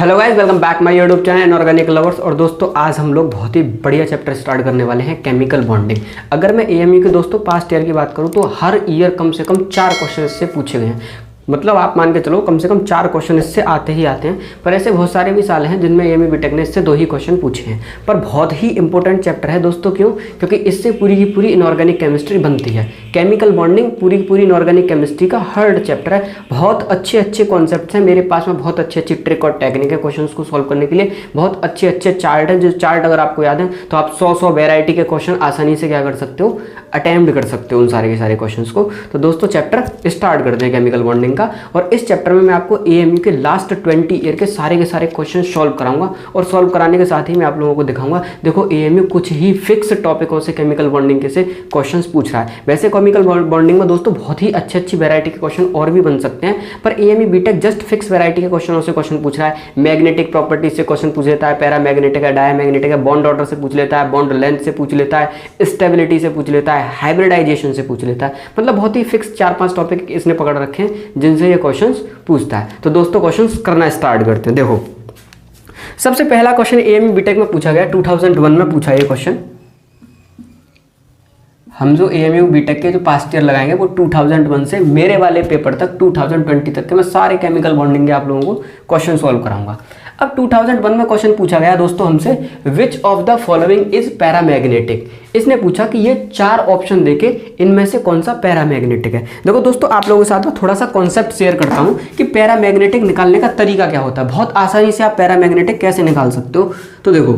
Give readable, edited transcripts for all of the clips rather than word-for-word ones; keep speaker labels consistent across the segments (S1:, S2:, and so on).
S1: Hello guys, welcome back my YouTube channel inorganic lovers. और दोस्तों आज हम लोग बहुत ही बढ़िया चैप्टर स्टार्ट करने वाले हैं, केमिकल बॉन्डिंग। अगर मैं एएमयू के दोस्तों पास्ट ईयर की बात करूं तो हर ईयर कम से कम 4 क्वेश्चन इससे पूछे गए हैं। मतलब आप मान के चलो कम से कम 4 क्वेश्चन इससे आते ही आते हैं। पर ऐसे बहुत सारे भी साल हैं जिनमें एएमयू बीटेक ने इससे 2 ही क्वेश्चन पूछे हैं। पर बहुत ही इंपॉर्टेंट चैप्टर है दोस्तों। क्यों? क्योंकि इससे पूरी की पूरी इनऑर्गेनिक केमिस्ट्री बनती है। केमिकल बॉन्डिंग पूरी की पूरी इनऑर्गेनिक केमिस्ट्री का हार्ड चैप्टर है। बहुत अच्छे कॉन्सेप्ट्स हैं मेरे पास में, बहुत अच्छी ट्रिक और टेक्निक है क्वेश्चन को सॉल्व करने के लिए। बहुत अच्छे चार्ट है, जो चार्ट अगर आपको याद है तो आप 100 वेराइटी के क्वेश्चन आसानी से क्या कर सकते हो, अटेम्प्ट कर सकते हो उन सारे के सारे क्वेश्चंस को। तो दोस्तों चैप्टर स्टार्ट करते हैं केमिकल बॉन्डिंग का। और इस चैप्टर में मैं आपको एएमयू के लास्ट 20 ईयर के सारे क्वेश्चन सॉल्व कराऊंगा। और सॉल्व कराने के साथ ही मैं आप लोगों को दिखाऊंगा, देखो एएमयू कुछ ही फिक्स टॉपिकों से केमिकल बॉन्डिंग के से क्वेश्चंस पूछ रहा है। वैसे केमिकल बॉन्डिंग में दोस्तों बहुत ही अच्छी वैरायटी के क्वेश्चन और भी बन सकते हैं, पर AMU BTech just fix variety के क्वेश्चनों से क्वेश्चन पूछ रहा है। मैग्नेटिक प्रॉपर्टीज से क्वेश्चन पूछ लेता है, पैरामैग्नेटिक है, डायमैग्नेटिक है, बॉन्ड ऑर्डर से पूछ लेता है, बॉन्ड लेंथ से पूछ लेता है, स्टेबिलिटी से पूछ लेता है, हाइब्रिडाइजेशन से पूछ लेता है। मतलब बहुत ही फिक्स 4-5 टॉपिक इसने पकड़ रखे हैं जिनसे ये क्वेश्चंस पूछता है। तो दोस्तों क्वेश्चंस करना स्टार्ट करते हैं। देखो सबसे पहला क्वेश्चन एएमयू बीटेक में पूछा गया, 2001 में पूछा ये क्वेश्चन। हम जो एएमयू बीटेक के जो पास्ट ईयर लगाएंगे वो 2001 से मेरे वाले पेपर तक 2020 तक के मैं सारे केमिकल बॉन्डिंग के आप लोगों को क्वेश्चन सॉल्व कराऊंगा। अब 2001 में क्वेश्चन पूछा गया दोस्तों हमसे, विच of the following is paramagnetic. इसने पूछा कि ये 4 ऑप्शन देके इनमें से कौन सा पैरामैग्नेटिक है। देखो दोस्तों आप लोगों के साथ में थोड़ा सा कॉन्सेप्ट शेयर करता हूं कि पैरामैग्नेटिक निकालने का तरीका क्या होता है। बहुत आसानी से आप पैरामैग्नेटिक कैसे निकाल सकते हो। तो देखो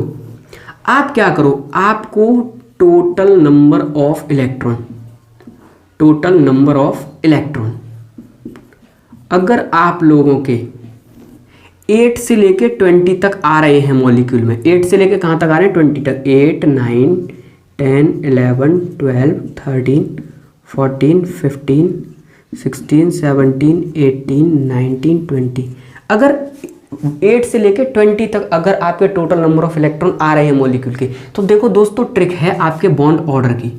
S1: आप क्या करो, आपको टोटल नंबर ऑफ इलेक्ट्रॉन अगर आप लोगों के 8 से लेके 20 तक आ रहे हैं मॉलिक्यूल में, 8 से लेके कहाँ तक आ रहे हैं, 20 तक, 8, 9, 10, 11, 12, 13, 14, 15, 16, 17, 18, 19, 20। अगर 8 से लेके 20 तक अगर आपके टोटल नंबर ऑफ इलेक्ट्रॉन आ रहे हैं मॉलिक्यूल के, तो देखो दोस्तों ट्रिक है आपके बॉन्ड ऑर्डर की।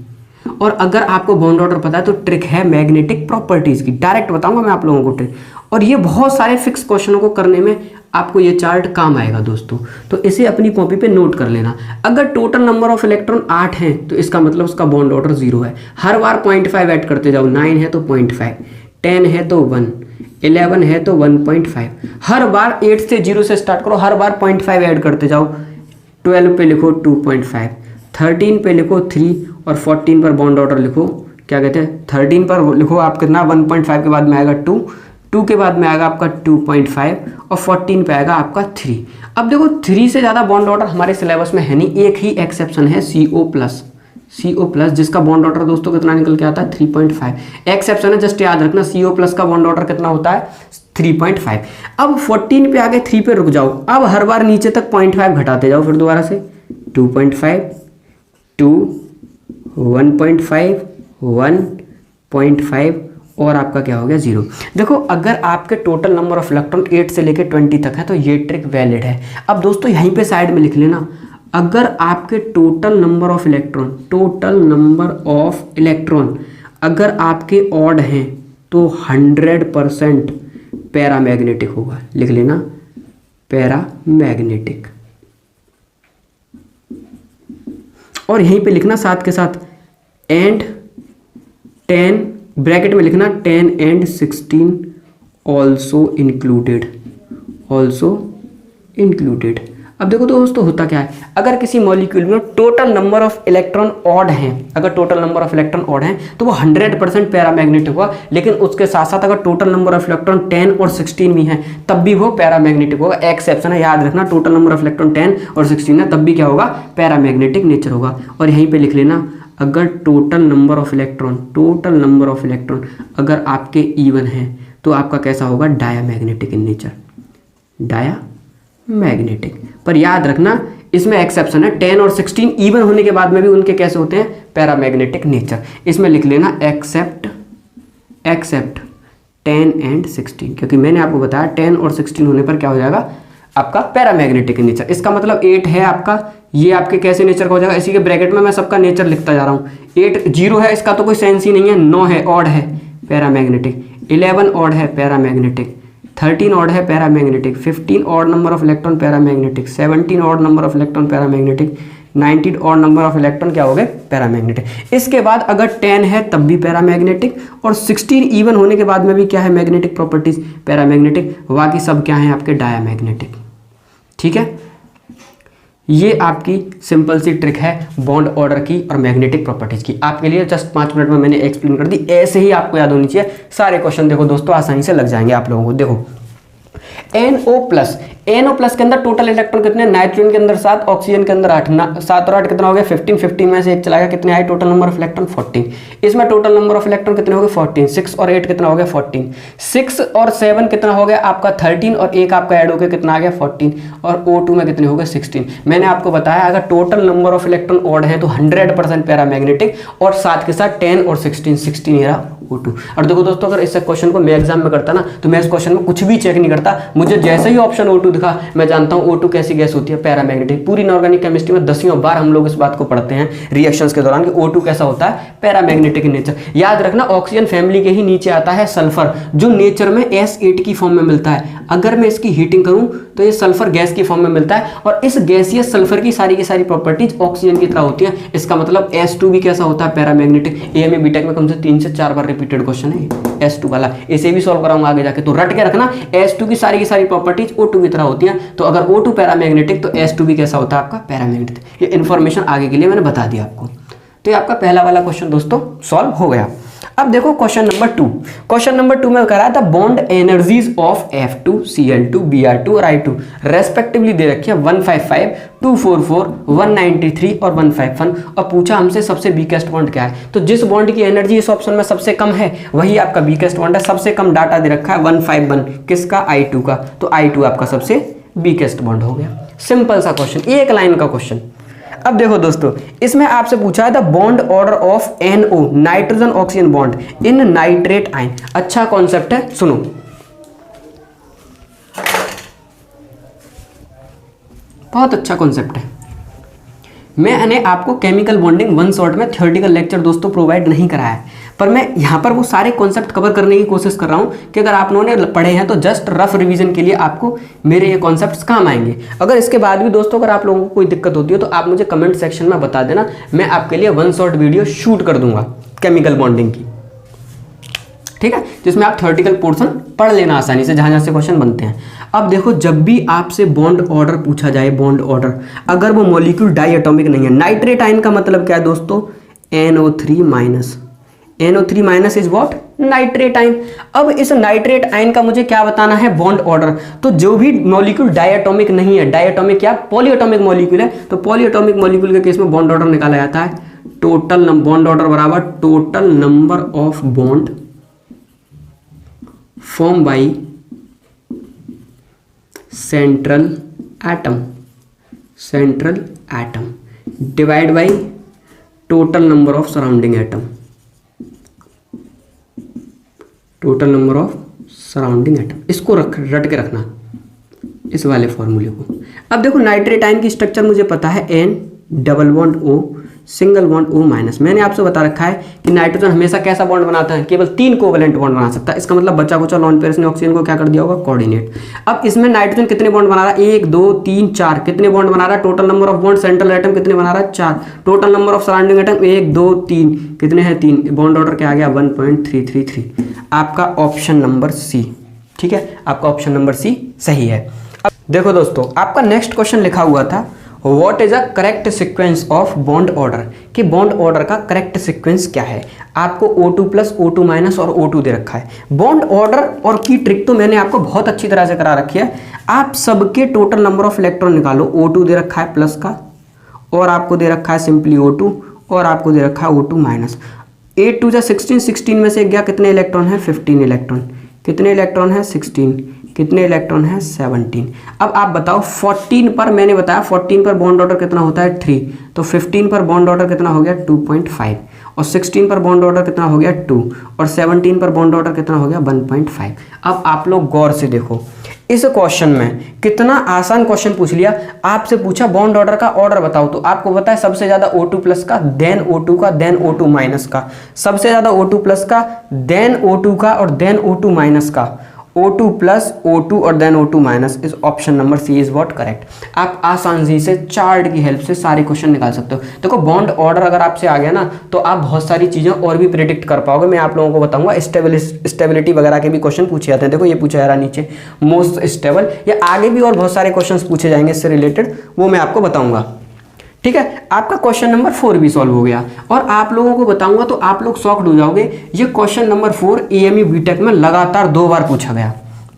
S1: और अगर आपको बॉन्ड ऑर्डर पता है तो ट्रिक है मैग्नेटिक प्रॉपर्टीज की। डायरेक्ट बताऊंगा मैं आप लोगों को ट्रिक। और ये बहुत सारे फिक्स क्वेश्चनों को करने में आपको ये चार्ट काम आएगा दोस्तों। तो इसे अपनी कॉपी पे नोट कर लेना। अगर टोटल नंबर ऑफ इलेक्ट्रॉन 8 हैं तो इसका मतलब उसका बॉन्ड ऑर्डर 0 है। हर बार 0.5 ऐड करते जाओ। 9 है तो 0.5, 10 है तो 1, 11 है तो 1.5। हर बार 8 से 0 से स्टार्ट करो, हर बार 0.5 ऐड करते जाओ। 12 पे लिखो 2.5, 13 पे लिखो 3 और 14 पर बॉन्ड ऑर्डर लिखो, क्या कहते हैं 13 पर लिखो आप कितना, 1.5 के बाद में आएगा 2 के बाद में आएगा आपका 2.5 और 14 पे आएगा आपका 3। अब देखो 3 से ज़्यादा बॉन्ड ऑर्डर हमारे सिलेबस में है नहीं। एक ही एक्सेप्शन है CO+, जिसका बॉन्ड ऑर्डर दोस्तों कितना निकल के आता है, 3.5। एक्सेप्शन है, जस्ट याद रखना, CO+ का बॉन्ड ऑर्डर कितना होता है, 3.5। अब 14 पे आगे 3 पे रुक जाओ। अब हर बार नीचे तक 0.5 घटाते जाओ, फिर दोबारा से 2.5, 2, 1.5, 1.5 और आपका क्या हो गया 0। देखो अगर आपके टोटल नंबर ऑफ इलेक्ट्रॉन 8 से लेके 20 तक है तो ये ट्रिक वैलिड है। अब दोस्तों यहीं पे साइड में लिख लेना, अगर आपके टोटल नंबर ऑफ इलेक्ट्रॉन अगर आपके ऑड हैं तो 100% पैरामैग्नेटिक होगा। लिख लेना पैरामैग्नेटिक। और यहीं पे लिखना साथ के साथ एंड 10 ब्रैकेट में लिखना 10 and 16 ऑल्सो इंक्लूडेड। अब देखो दोस्तों होता क्या है, अगर किसी मॉलिक्यूल में total number of electron odd हैं, तो वो 100% पैरामैग्नेटिक होगा। लेकिन उसके साथ साथ अगर टोटल नंबर ऑफ इलेक्ट्रॉन 10 और 16 भी हैं तब भी वो पैरामैग्नेटिक होगा। एक्सेप्शन है, याद रखना, टोटल नंबर ऑफ इलेक्ट्रॉन 10 और 16 है तब भी क्या होगा, पैरामैग्नेटिक नेचर होगा। और यहीं पे लिख लेना, अगर टोटल नंबर ऑफ इलेक्ट्रॉन अगर आपके इवन हैं तो आपका कैसा होगा, डायामैग्नेटिक इन नेचर, डायामैग्नेटिक। पर याद रखना इसमें एक्सेप्शन है, 10 और 16 इवन होने के बाद में भी उनके कैसे होते हैं, पैरामैग्नेटिक नेचर। इसमें लिख लेना एक्सेप्ट 10 and 16, क्योंकि मैंने आपको बताया 10 और 16 होने पर क्या हो जाएगा, आपका पैरामैग्नेटिक नेचर। इसका मतलब 8 है आपका, ये आपके कैसे नेचर का हो जाएगा, इसी के ब्रैकेट में मैं सबका नेचर लिखता जा रहा हूँ। 8 0 है, इसका तो कोई सेंस ही नहीं है। 9 है, ऑड है, पैरामैग्नेटिक। 11 ऑड है, पैरामैग्नेटिक। 13 ऑड है paramagnetic, 15 odd number of electron paramagnetic, 17 odd number of electron paramagnetic, 19 odd number of electron क्या हो गए पैरामैग्नेटिक। इसके बाद अगर 10 है तब भी पैरामैग्नेटिक, और 16 इवन होने के बाद में भी क्या है मैग्नेटिक प्रॉपर्टीज पैरामैग्नेटिक, बाकी सब क्या है आपके डायामैग्नेटिक। ठीक है, ये आपकी सिंपल सी ट्रिक है बॉन्ड ऑर्डर की और मैग्नेटिक प्रॉपर्टीज की। आपके लिए जस्ट 5 मिनट में मैंने एक्सप्लेन कर दी, ऐसे ही आपको याद होनी चाहिए। सारे क्वेश्चन देखो दोस्तों आसानी से लग जाएंगे आप लोगों को। देखो NO+ के अंदर टोटल इलेक्ट्रॉन कितने, नाइट्रोजन के अंदर 7, ऑक्सीजन के अंदर 8, 7 और 8 कितना हो गया 15, 15 में से एक चला गया, कितने आए टोटल नंबर ऑफ इलेक्ट्रॉन 14। इसमें टोटल नंबर ऑफ इलेक्ट्रॉन कितने हो गए 14, 6 और 8 कितना हो गया 14, 6 और 7 कितना हो गया आपका 13, और एक आपका ऐड हो गया कितना आ गया 14, और O2 में कितने हो गए 16। मैंने आपको बताया अगर total number of electron odd है तो 100% पैरामैग्नेटिक, और साथ के साथ 10 और 16 ये रहा O2। और देखो दोस्तों अगर इस क्वेश्चन को मैं एग्जाम में करता ना तो मैं इस क्वेश्चन में कुछ भी चेक नहीं करता, मुझे जैसे ही ऑप्शन O2 दिखा मैं जानता हूं O2 कैसी गैस होती है पैरामैग्नेटिक। पूरी इनऑर्गेनिक केमिस्ट्री में 10 बार हम लोग इस बात को पढ़ते हैं रिएक्शंस के दौरान कि O2 कैसा होता है पैरामैग्नेटिक नेचर। याद रखना ऑक्सीजन फैमिली के ही नीचे आता है सल्फर, जो नेचर में S8 की फॉर्म में मिलता है। अगर मैं इसकी हीटिंग करूं तो ये सल्फर गैस की फॉर्म में मिलता है, और इस गैसीय सल्फर की सारी प्रॉपर्टीज ऑक्सीजन की तरह होती है। इसका मतलब S2 भी कैसा होता है पैरामैग्नेटिक। एएमए बीटेक में कम से 3 से 4 बार रिपीटेड क्वेश्चन है S2 वाला, इसे भी सॉल्व कराऊंगा आगे जाके, तो रट के रखना S2 की सारी प्रॉपर्टीज O2 की तरह होती हैं। तो अगर O2 पैरामैग्नेटिक तो S2 भी कैसा होता है आपका पैरामैग्नेटिक। ये इन्फॉर्मेशन आगे के लिए मैंने बता दिया आपको। तो ये आपका पहला वाला क्वेश्चन दोस्तों सॉल्व हो गया। अब देखो क्वेश्चन नंबर 2। क्वेश्चन नंबर 2 में करा था bond energies of F2, Cl2, Br2 और I2 रेस्पेक्टिवली दे रखी है 155, 244, 193 और 151, और पूछा हमसे सबसे वीकेस्ट बॉन्ड क्या है। तो जिस बॉन्ड की एनर्जी इस ऑप्शन में सबसे कम है वही आपका वीकेस्ट बॉन्ड है। सबसे कम डाटा दे रखा है 151, किसका I2 का, तो I2 आपका सबसे वीकेस्ट बॉन्ड हो गया। सिंपल सा क्वेश्चन, एक लाइन का क्वेश्चन। अब देखो दोस्तों इसमें आपसे पूछा है the bond order of NO nitrogen oxygen bond in nitrate ion. अच्छा कॉन्सेप्ट है, सुनो। बहुत अच्छा कॉन्सेप्ट है। मैंने आपको केमिकल बॉन्डिंग वन शॉट में थ्योरेटिकल लेक्चर दोस्तों प्रोवाइड नहीं कराया है, पर मैं यहाँ पर वो सारे कॉन्सेप्ट कवर करने की कोशिश कर रहा हूँ कि अगर आप लोगों ने पढ़े हैं तो जस्ट रफ रिवीजन के लिए आपको मेरे ये कॉन्सेप्ट्स काम आएंगे। अगर इसके बाद भी दोस्तों अगर आप लोगों को कोई दिक्कत होती है तो आप मुझे कमेंट सेक्शन में बता देना, मैं आपके लिए वन शॉट वीडियो शूट कर दूंगा केमिकल बॉन्डिंग की, ठीक है, जिसमें आप थ्योरेटिकल पोर्शन पढ़ लेना आसानी से, जहाँ से क्वेश्चन बनते हैं। अब देखो जब भी आपसे बॉन्ड ऑर्डर पूछा जाए, बॉन्ड ऑर्डर अगर वो मॉलिक्यूल डाई एटॉमिक नहीं है, नाइट्रेट आयन का मतलब क्या है दोस्तों NO3-, NO3- is what nitrate ion. अब इस नाइट्रेट आयन का मुझे क्या बताना है बॉन्ड ऑर्डर। तो जो भी मॉलिक्यूल डायटॉमिक नहीं है, डायटॉमिक क्या पॉलीएटॉमिक मॉलिक्यूल है, तो पॉलीएटॉमिक मॉलिक्यूल के केस में बॉन्ड ऑर्डर निकाला जाता है टोटल बॉन्ड ऑर्डर बराबर total number of bond form by central atom divide by total number of surrounding atom, total number of surrounding atom. इसको रट के रखना इस वाले फॉर्मूले को। अब देखो नाइट्रेट आयन की स्ट्रक्चर मुझे पता है N double bond O single bond O-। मैंने आपसे बता रखा है कि नाइट्रोजन हमेशा कैसा बॉन्ड बनाता है, केवल 3 कोवेलेंट बॉन्ड बना सकता है। इसका मतलब बचा कुचा लॉन पेयर्स ने ऑक्सीजन को क्या कर दिया होगा कोऑर्डिनेट। अब इसमें नाइट्रोजन कितने बॉन्ड बना रहा है 1 2 3 4, कितने बॉन्ड बना रहा है total number of bond central atom कितने बना रहा है 4, total number of surrounding atom 1 2 3, कितने हैं 3, बॉन्ड ऑर्डर क्या आ गया 1.333। आपका ऑप्शन नंबर सी, ठीक है, आपका ऑप्शन नंबर सी सही है। अब देखो दोस्तों आपका नेक्स्ट क्वेश्चन लिखा हुआ था what is a correct sequence of bond order, कि बॉन्ड ऑर्डर का करेक्ट सीक्वेंस क्या है। आपको O2+, O2- और O2 दे रखा है। बॉन्ड ऑर्डर और की ट्रिक तो मैंने आपको बहुत अच्छी तरह से करा रखी है। आप सबके टोटल नंबर ऑफ इलेक्ट्रॉन निकालो, O2 दे रखा है प्लस का, और आपको दे रखा है सिंपली O2, और आपको दे रखा है O2-। 8 2 16, 16 में से गया कितने इलेक्ट्रॉन है 15 इलेक्ट्रॉन, कितने इलेक्ट्रॉन है 16, कितने इलेक्ट्रॉन है 17। अब आप बताओ 14 पर मैंने बताया 14 पर बॉन्ड ऑर्डर कितना होता है 3, तो 15 पर बॉन्ड ऑर्डर कितना हो गया 2.5, और 16 पर बॉन्ड ऑर्डर कितना हो गया 2, और 17 पर बॉन्ड ऑर्डर कितना हो गया 1.5। अब आप लोग गौर से देखो इस क्वेश्चन में कितना आसान क्वेश्चन पूछ लिया। आपसे पूछा बॉन्ड ऑर्डर का ऑर्डर बताओ, तो आपको पता है सबसे ज्यादा O2+ का, देन O2 का, देन O2- का, सबसे ज्यादा O2+ का, देन O2 का, और देन O2- का, O2 प्लस O2 और then O2 minus is option number C is what correct. आप आसानी से चार्ट की हेल्प से सारे क्वेश्चन निकाल सकते हो। देखो बॉन्ड ऑर्डर अगर आपसे आ गया ना तो आप बहुत सारी चीज़ें और भी प्रिडिक्ट कर पाओगे। मैं आप लोगों को बताऊंगा स्टेबिलिटी वगैरह के भी क्वेश्चन पूछे जाते हैं। देखो ये पूछा जा रहा है नीचे मोस्ट स्टेबल, या आगे भी और बहुत सारे क्वेश्चन पूछे जाएंगे इससे रिलेटेड, वो मैं आपको बताऊंगा। ठीक है, आपका क्वेश्चन नंबर 4 भी सॉल्व हो गया और आप लोगों को बताऊंगा तो आप लोग शॉक्ड हो जाओगे। ये क्वेश्चन नंबर 4 एएमयू बीटेक में लगातार 2 बार पूछा गया।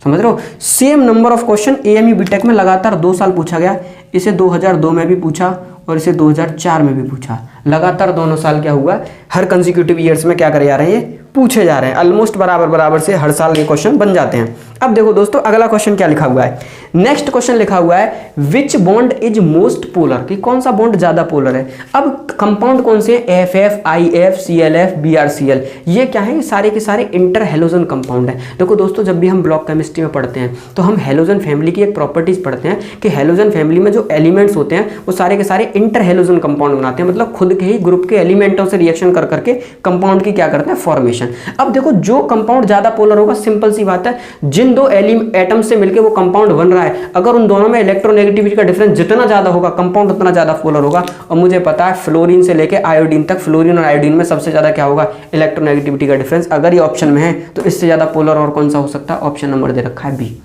S1: समझ रहे हो, same number of question AMU BTech में लगातार 2 साल पूछा गया। इसे 2002 में भी पूछा और इसे 2004 में भी पूछा। लगातार दोनों साल क्या हुआ, हर कंसेक्यूटिव ईयर्स में क्या करे जा रहे हैं, पूछे जा रहे हैं। ऑलमोस्ट बराबर से हर साल ये क्वेश्चन बन जाते हैं। अब देखो दोस्तों अगला क्वेश्चन क्या लिखा हुआ है। नेक्स्ट क्वेश्चन लिखा हुआ है विच बॉन्ड इज मोस्ट पोलर, कि कौन सा बॉन्ड ज्यादा पोलर है। अब कंपाउंड कौन से, FF, IF, CLF, BrCl, ये क्या है, ये सारे के सारे इंटर हेलोजन कंपाउंड है। देखो दोस्तों जब भी हम ब्लॉक केमिस्ट्री में पढ़ते हैं तो हम हेलोजन फैमिली की एक प्रॉपर्टीज पढ़ते हैं कि हेलोजन फैमिली में जो एलिमेंट्स होते हैं वो सारे के सारे इंटर हेलोजन कंपाउंड बनाते हैं, मतलब खुद के ही ग्रुप के एलिमेंटों से रिएक्शन कर करके कंपाउंड की क्या करते हैं, फॉर्मेशन। अब देखो जो कंपाउंड ज्यादा पोलर होगा, सिंपल सी बात है, जिन दो एटम से मिलकर वो कंपाउंड बन रहा है, अगर उन दोनों में इलेक्ट्रोनेगेटिविटी का डिफरेंस जितना ज्यादा होगा कंपाउंड उतना ज्यादा पोलर होगा। और मुझे पता है फ्लोरीन से लेके आयोडीन तक, फ्लोरीन और आयोडीन में सबसे ज्यादा क्या होगा, इलेक्ट्रोनेगेटिविटी का डिफरेंस। अगर ये ऑप्शन में है तो इससे ज्यादा पोलर और कौन सा हो सकता है, ऑप्शन नंबर दे रखा है बी।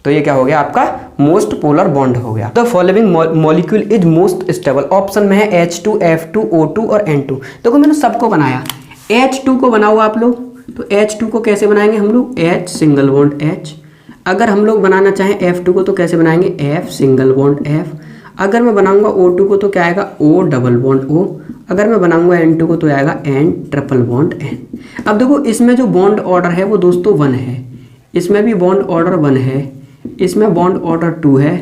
S1: तो ये क्या हो गया आपका मोस्ट पोलर बॉन्ड हो गया। The following molecule is most stable, option में है H2, F2, O2 और N2। देखो मैंने सबको बनाया, H2 को बनाओ आप लोग, तो H2 को कैसे बनाएंगे हम लोग, H सिंगल बॉन्ड H। अगर हम लोग बनाना चाहें F2 को तो कैसे बनाएंगे, F सिंगल बॉन्ड F। अगर मैं बनाऊंगा O2 को तो क्या आएगा, O डबल बॉन्ड O। अगर मैं बनाऊंगा N2 को तो आएगा N ट्रिपल बॉन्ड N। अब देखो इसमें जो बॉन्ड ऑर्डर है वो दोस्तों 1 है, इसमें भी बॉन्ड ऑर्डर 1 है, इसमें बॉन्ड ऑर्डर 2 है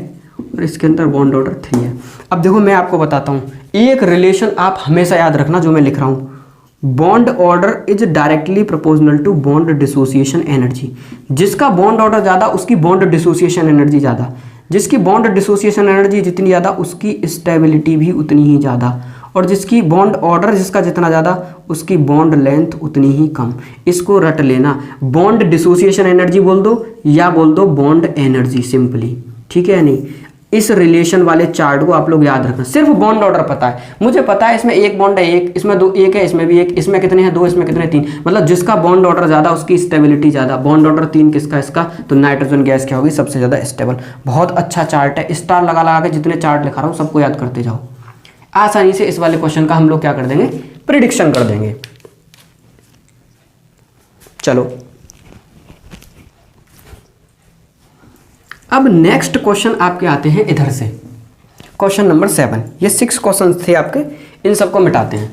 S1: और इसके अंदर बॉन्ड ऑर्डर 3 है। अब देखो मैं आपको बताता हूँ एक रिलेशन, आप हमेशा याद रखना जो मैं लिख रहा हूँ, bond order is directly proportional to bond dissociation energy. जिसका बॉन्ड ऑर्डर ज़्यादा उसकी बॉन्ड डिसोसिएशन एनर्जी ज़्यादा, जिसकी बॉन्ड डिसोसिएशन एनर्जी जितनी ज़्यादा उसकी स्टेबिलिटी भी उतनी ही ज़्यादा, और जिसकी बॉन्ड ऑर्डर जिसका जितना ज़्यादा उसकी बॉन्ड लेंथ उतनी ही कम। इसको रट लेना, बॉन्ड डिसोसिएशन एनर्जी बोल दो या बोल दो बॉन्ड एनर्जी सिंपली, ठीक है नहीं। इस रिलेशन वाले चार्ट को आप लोग याद रखना, सिर्फ बॉन्ड ऑर्डर पता है, मुझे पता है इसमें एक बॉन्ड है एक, इसमें दो एक है, इसमें भी एक, इसमें कितने हैं 2, इसमें कितने 3, मतलब जिसका बॉन्ड ऑर्डर ज्यादा उसकी स्टेबिलिटी ज्यादा। बॉन्ड ऑर्डर 3 किसका, इसका, तो नाइट्रोजन गैस क्या होगी सबसे ज्यादा स्टेबल। बहुत अच्छा चार्ट है, स्टार लगा लगा के जितने चार्ट लिखा रहा हूँ सबको याद करते जाओ। आसानी से इस वाले क्वेश्चन का हम लोग क्या कर देंगे, प्रिडिक्शन कर देंगे। चलो अब नेक्स्ट क्वेश्चन आपके आते हैं इधर से, क्वेश्चन नंबर 7। ये 6 क्वेश्चन थे आपके, इन सबको मिटाते हैं।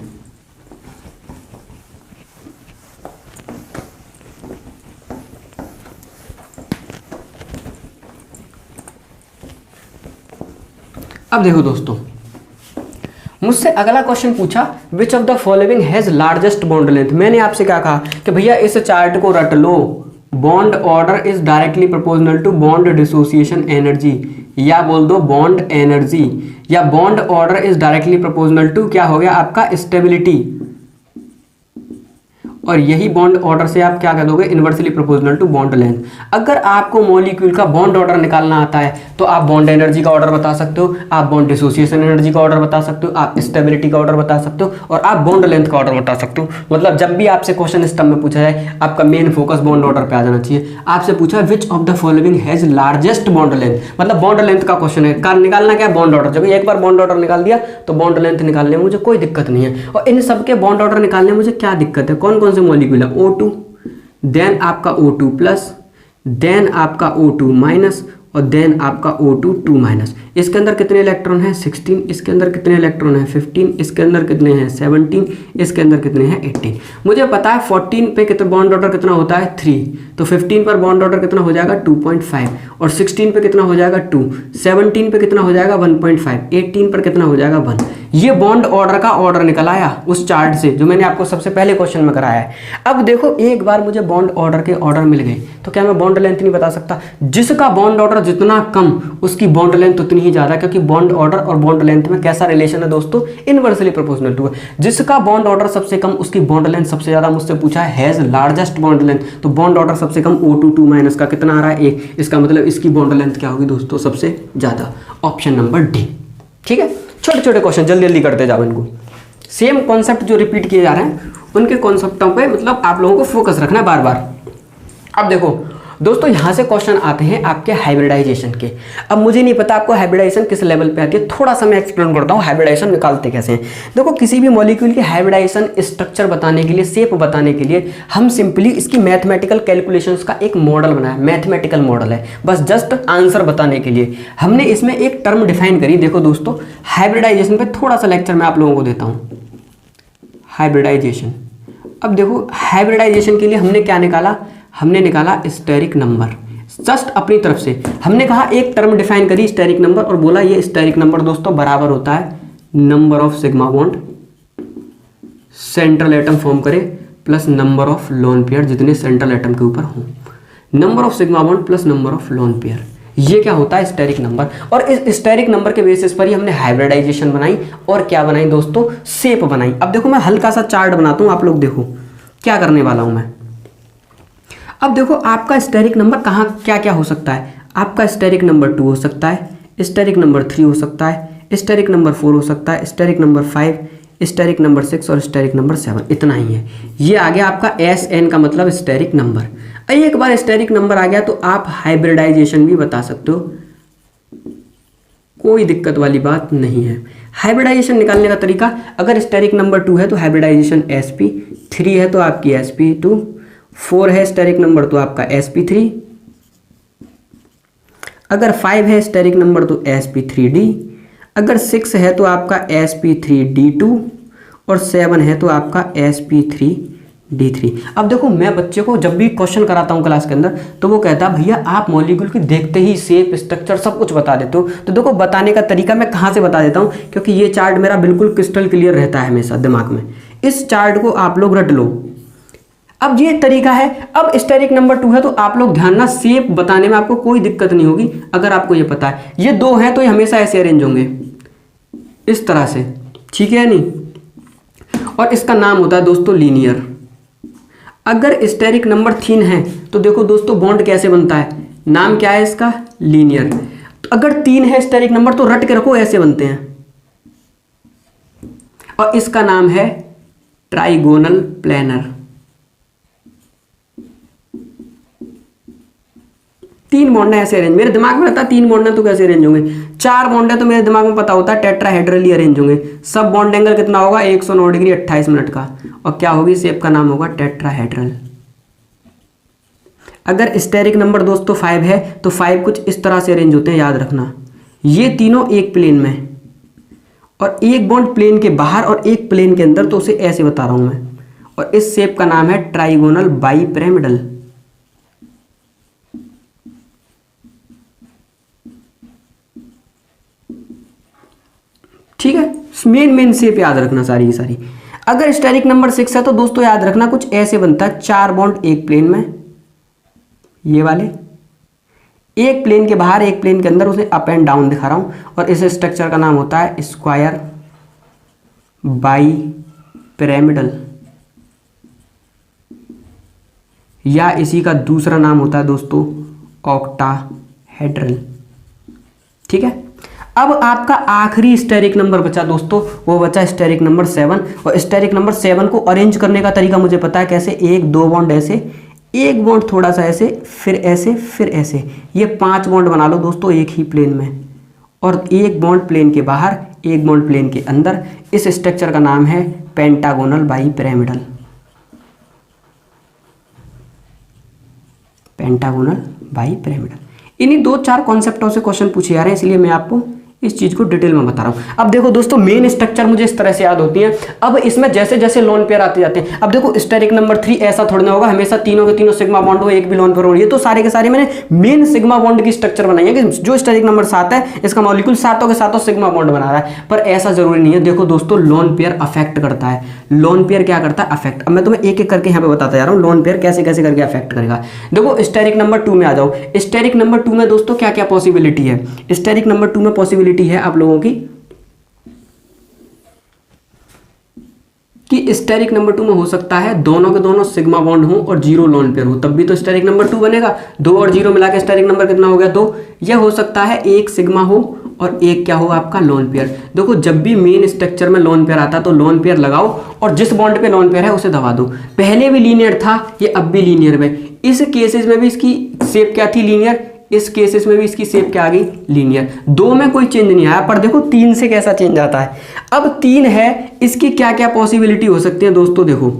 S1: अब देखो दोस्तों मुझसे अगला क्वेश्चन पूछा विच of the following has largest bond length. मैंने आपसे क्या कहा कि भैया इस चार्ट को रट लो, bond order is directly proportional to bond dissociation energy, या बोल दो बॉन्ड एनर्जी, या bond order is directly proportional to क्या हो गया आपका स्टेबिलिटी, और यही बॉन्ड ऑर्डर से आप क्या कह दोगे, inversely proportional to bond length. अगर आपको मॉलिक्यूल का बॉन्ड ऑर्डर निकालना आता है तो आप बॉन्ड एनर्जी का ऑर्डर बता सकते हो, आप बॉन्ड डिसोसिएशन एनर्जी का ऑर्डर बता सकते हो, आप स्टेबिलिटी का ऑर्डर बता सकते हो, और आप बॉन्ड लेंथ का ऑर्डर बता सकते हो। मतलब जब भी आपसे क्वेश्चन इस टर्म में पूछा जाए आपका मेन फोकस बॉन्ड ऑर्डर पे आ जाना चाहिए। आपसे पूछा विच of the following has largest bond length, मतलब बॉन्ड लेंथ का क्वेश्चन है, निकालना क्या, बॉन्ड ऑर्डर। जब एक बार बॉन्ड ऑर्डर निकाल दिया तो बॉन्ड लेंथ निकालने में मुझे कोई दिक्कत नहीं है। और इन सबके बॉन्ड ऑर्डर निकालने में मुझे क्या दिक्कत है, कौन कौन से मॉलिक्यूल है, O2, देन आपका O2 प्लस, देन आपका O2 माइनस, और देन आपका O2 2 माइनस। इसके अंदर कितने इलेक्ट्रॉन हैं 16, इसके अंदर कितने इलेक्ट्रॉन हैं 15, इसके अंदर कितने हैं 17, इसके अंदर कितने हैं 18। मुझे पता है 14 पे कितना बॉन्ड ऑर्डर कितना होता है 3, तो 15 पर बॉन्ड ऑर्डर कितना हो जाएगा 2.5, और 16 पे कितना हो जाएगा 2, 17 पे कितना हो जाएगा 1.5, 18 पर कितना हो जाएगा 1। ये बॉन्ड ऑर्डर का ऑर्डर निकल आया उस चार्ट से जो मैंने आपको सबसे पहले क्वेश्चन में कराया है। अब देखो एक बार मुझे बॉन्ड ऑर्डर के ऑर्डर मिल गए तो क्या मैं बॉन्ड लेंथ नहीं बता सकता। जिसका बॉन्ड ऑर्डर जितना कम उसकी बॉन्ड लेंथ उतनी ही ज्यादा, क्योंकि बॉन्ड ऑर्डर और बॉन्ड लेंथ में कैसा रिलेशन है दोस्तों, इनवर्सली प्रोपोर्शनल टू है। जिसका बॉन्ड ऑर्डर सबसे कम उसकी बॉन्ड लेंथ सबसे ज्यादा। मुझसे पूछा है हैज लार्जेस्ट बॉन्ड लेंथ, तो बॉन्ड ऑर्डर सबसे कम, O2 माइनस का कितना आ रहा है 1, इसका मतलब इसकी बॉन्ड लेंथ क्या होगी दोस्तों सबसे ज़्यादा, ऑप्शन नंबर डी। ठीक है, छोटे छोटे क्वेश्चन जल्दी जल्दी करते जाओ इनको, सेम कॉन्सेप्ट जो रिपीट किए जा रहे हैं उनके कॉन्सेप्टों पे मतलब आप लोगों को फोकस रखना है बार बार। अब देखो दोस्तों यहाँ से क्वेश्चन आते हैं आपके हाइब्रिडाइजेशन के। अब मुझे नहीं पता आपको हाइब्रिडाइजेशन किस लेवल पे आती है, थोड़ा सा मैं एक्सप्लेन करता हूँ हाइब्रिडाइजेशन निकालते कैसे हैं। देखो किसी भी मॉलिक्यूल की हाइब्रिडाइजेशन स्ट्रक्चर बताने के लिए, शेप बताने के लिए हम सिंपली इसकी मैथमेटिकल कैलकुलेशंस का एक मॉडल बनाया, मैथमेटिकल मॉडल है, बस जस्ट आंसर बताने के लिए हमने इसमें एक टर्म डिफाइन करी। देखो दोस्तों हाइब्रिडाइजेशन पे थोड़ा सा लेक्चर मैं आप लोगों को देता हूँ, हाइब्रिडाइजेशन। अब देखो हाइब्रिडाइजेशन के लिए हमने क्या निकाला, हमने निकाला स्टेरिक नंबर, जस्ट अपनी तरफ से हमने कहा एक टर्म डिफाइन करी स्टेरिक नंबर और बोला ये स्टेरिक नंबर दोस्तों बराबर होता है number of sigma bond central atom form करे plus number of lone pair जितने सेंट्रल एटम के ऊपर हों, number of sigma bond plus number of lone pair, ये क्या होता है स्टेरिक नंबर। और इस स्टेरिक नंबर के बेसिस पर ही हमने हाइब्रिडाइजेशन बनाई और क्या बनाई दोस्तों, शेप बनाई। अब देखो मैं हल्का सा चार्ट बनाता हूं, आप लोग देखो क्या करने वाला हूं मैं। अब देखो आपका स्टेरिक नंबर कहाँ क्या क्या हो सकता है, आपका स्टेरिक नंबर 2 हो सकता है, स्टेरिक नंबर 3 हो सकता है, स्टेरिक नंबर 4 हो सकता है, स्टेरिक नंबर 5, स्टेरिक नंबर 6 और स्टेरिक नंबर 7, इतना ही है। ये आ गया आपका SN का मतलब स्टेरिक नंबर। एक बार स्टेरिक नंबर आ गया तो आप हाइब्रिडाइजेशन भी बता सकते हो, कोई दिक्कत वाली बात नहीं है। हाइब्रिडाइजेशन निकालने का तरीका, अगर स्टेरिक नंबर 2 है तो हाइब्रिडाइजेशन sp, 3 है तो आपकी sp2, 4 है स्टेरिक नंबर तो आपका sp3, अगर 5 है स्टेरिक नंबर तो sp3d, अगर 6 है तो आपका sp3d2 और 7 है तो आपका sp3d3। अब देखो मैं बच्चे को जब भी क्वेश्चन कराता हूँ क्लास के अंदर तो वो कहता है भैया आप मॉलिक्यूल की देखते ही शेप स्ट्रक्चर सब कुछ बता देते हो। तो देखो बताने का तरीका मैं कहाँ से बता देता हूँ, क्योंकि ये चार्ट मेरा बिल्कुल क्रिस्टल क्लियर रहता है हमेशा दिमाग में, इस चार्ट को आप लोग रट लो। अब ये तरीका है। अब स्टेरिक नंबर 2 है तो आप लोग ध्यान ना, शेप बताने में आपको कोई दिक्कत नहीं होगी अगर आपको ये पता है। ये 2 हैं तो ये हमेशा ऐसे अरेंज होंगे इस तरह से, ठीक है नहीं, और इसका नाम होता है दोस्तों लीनियर। अगर स्टेरिक नंबर 3 है तो देखो दोस्तों बॉन्ड कैसे बनता है, नाम क्या है इसका, लीनियर। तो अगर 3 है स्टेरिक नंबर तो रट के रखो ऐसे बनते हैं, और इसका नाम है ट्राइगोनल प्लेनर। 3 बॉन्ड है ऐसे अरेंज, मेरे दिमाग में रहता है 3 बॉन्ड है तो कैसे अरेंज होंगे, 4 बॉन्ड है तो मेरे दिमाग में पता होता है टेट्राहेड्रली अरेंज होंगे। सब बॉन्ड एंगल कितना होगा 109 डिग्री 28 मिनट का, और क्या होगी शेप का नाम होगा टेट्राहेड्रल। अगर स्टेरिक नंबर दोस्तों 5 है तो 5 कुछ इस तरह से अरेंज होते हैं, याद रखना। ये तीनों एक प्लेन में, और एक बॉन्ड प्लेन के बाहर और एक प्लेन के अंदर, तो उसे ऐसे बता रहा हूं मैं, और इस शेप का नाम है ट्राइगोनल बाइपिरामिडल। ठीक है, मेन शेप याद रखना सारी की सारी। अगर स्टेरिक नंबर 6 है तो दोस्तों याद रखना कुछ ऐसे बनता है, 4 बॉन्ड एक प्लेन में, ये वाले, एक प्लेन के बाहर एक प्लेन के अंदर, उसे अप एंड डाउन दिखा रहा हूं, और इस स्ट्रक्चर का नाम होता है स्क्वायर बाइपिरामिडल, या इसी का दूसरा नाम होता है दोस्तों ऑक्टाहेड्रल। ठीक है, अब आपका आखिरी स्टेरिक नंबर बचा दोस्तों, वो बचा स्टेरिक नंबर 7। और स्टेरिक नंबर 7 को अरेंज करने का तरीका मुझे पता है कैसे, 1 2 बॉन्ड ऐसे, एक बॉन्ड थोड़ा सा ऐसे, फिर ऐसे, फिर ऐसे, ये 5 बॉन्ड बना लो दोस्तों एक ही प्लेन में, और एक बॉन्ड प्लेन के बाहर, एक बॉन्ड प्लेन के अंदर। इस स्ट्रक्चर का नाम है पेंटागोनल बाइपिरामिडल, पेंटागोनल बाइपिरामिडल। इन्हीं 2-4 कॉन्सेप्टों से क्वेश्चन पूछे जा रहे हैं, इसलिए मैं आपको इस चीज को डिटेल में बता रहा हूं। अब देखो दोस्तों मेन स्ट्रक्चर मुझे इस तरह से याद होती है। अब इसमें जैसे जैसे लोन पेयर आते जाते हैं, अब देखो स्टेरिक नंबर 3 ऐसा थोड़ा ना होगा हमेशा तीनों के तीनों सिग्मा बॉन्ड हो, एक भी लोन पेयर हो, ये तो सारे के सारे मैंने मेन सिग्मा बॉन्ड की स्ट्रक्चर बनाई है कि जो स्टेरिक नंबर 7 है इसका मॉलिक्यूल सातों के सातों सिग्मा बॉन्ड बना रहा है, पर ऐसा जरूरी नहीं है। देखो दोस्तों लोन पेयर अफेक्ट करता है, लोन पेयर क्या करता है, अफेक्ट। अब मैं तुम्हें एक एक करके यहाँ पे बताता जा रहा हूँ लोन पेयर कैसे कैसे करके अफेक्ट करेगा। देखो स्टेरिक नंबर 2 में आ जाओ। स्टेरिक नंबर 2 में दोस्तों क्या क्या पॉसिबिलिटी है, स्टेरिक नंबर 2 में पॉसिबिलिटी है आप लोगों की कि स्टेरिक नंबर 2 में हो सकता है दोनों के दोनों सिग्मा बॉन्ड हो और 0 लोन पेयर हो, तब भी तो स्टेरिक नंबर 2 बनेगा। 2 और 0 मिला के स्टेरिक नंबर कितना हो गया? 2। यह हो सकता है एक सिग्मा हो और एक क्या हो आपका लोन पेयर। देखो जब भी मेन स्ट्रक्चर में लोन पेयर आता है तो लोन पेयर लगाओ और जिस बॉन्ड पे लोन पेयर है उसे दबा दो। पहले भी लीनियर था, ये अब भी लीनियर है। इस केसेस में भी इसकी शेप क्या थी? लीनियर। इस केसेस में भी इसकी शेप क्या आ गई? लीनियर। 2 में कोई चेंज नहीं आया, पर देखो 3 से कैसा चेंज आता है। अब 3 है, इसकी क्या क्या पॉसिबिलिटी हो सकती है दोस्तों? देखो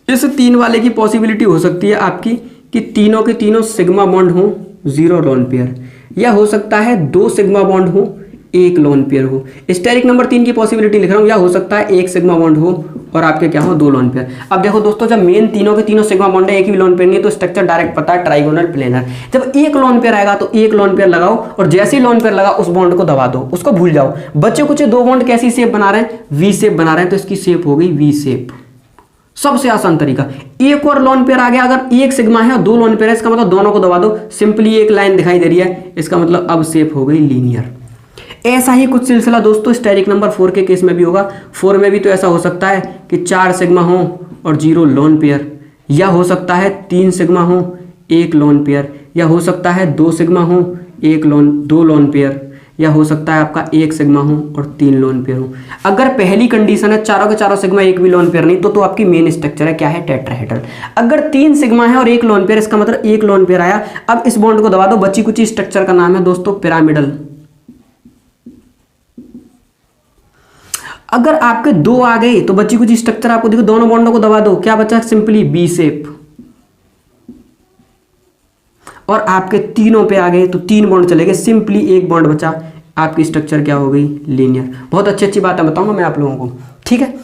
S1: इस 3 वाले की पॉसिबिलिटी हो सकती है आपकी कि तीनों के तीनों सिग्मा बॉन्ड हो, 0 लोन पेयर, या हो सकता है 2 सिग्मा बॉन्ड हो, 1 लोन पेयर हो। स्टेरिक नंबर 3 की पॉसिबिलिटी लिख रहा हूं, या हो सकता है 1 सिग्मा बॉन्ड हो और आपके क्या हो 2 लोन पेयर। अब देखो दोस्तों, जब मेन तीनों के तीनों सिग्मा बॉन्ड है, एक भी लोन पेयर नहीं है, तो स्ट्रक्चर डायरेक्ट पता है ट्राइगोनल प्लेनर। जब 1 लोन पेयर आएगा तो 1 लोन पेयर लगाओ और जैसे ही लोन पेयर लगा उस बॉन्ड को दबा दो, उसको भूल जाओ। बच्चे कुछ 2 बॉन्ड कैसी शेप बना रहे हैं? वी शेप बना रहे हैं, तो इसकी शेप हो गई वी शेप। सबसे आसान तरीका। एक और लोन पेयर आ गया, अगर 1 सिग्मा है और 2 लोन पेयर है, इसका मतलब दोनों को दबा दो, सिंपली एक लाइन दिखाई दे रही है, इसका मतलब अब शेप हो गई लीनियर। ऐसा ही कुछ सिलसिला दोस्तों स्टेरिक नंबर 4 के केस में भी होगा। 4 में भी तो ऐसा हो सकता है कि 4 सिग्मा हो और 0 लोन पेयर, या हो सकता है 3 सिग्मा हो 1 लोन पेयर, या हो सकता है 2 सिग्मा हो 2 लोन पेयर, या हो सकता है आपका 1 सिग्मा हो और 3 लोन पेयर हो। अगर पहली कंडीशन है चारों के चारों सिग्मा 1 भी लोन पेयर नहीं, तो आपकी मेन स्ट्रक्चर है क्या है? टेट्राहेड्रल। अगर 3 सिग्मा है और 1 लोन पेयर, इसका मतलब 1 लोन पेयर आया। अब इस बॉन्ड को दबा दो, बची कुची स्ट्रक्चर का नाम है दोस्तों पिरामिडल। अगर आपके 2 आ गए तो बची कुछ स्ट्रक्चर आपको देखो, दोनों बॉन्डों को दबा दो, क्या बचा? Simply B shape. और आपके तीनों पे आ गए तो 3 बॉन्ड चले गए, सिंपली 1 बॉन्ड बचा, आपकी स्ट्रक्चर क्या हो गई? लीनियर। बहुत अच्छी अच्छी बातें बताऊंगा मैं आप लोगों को, ठीक है।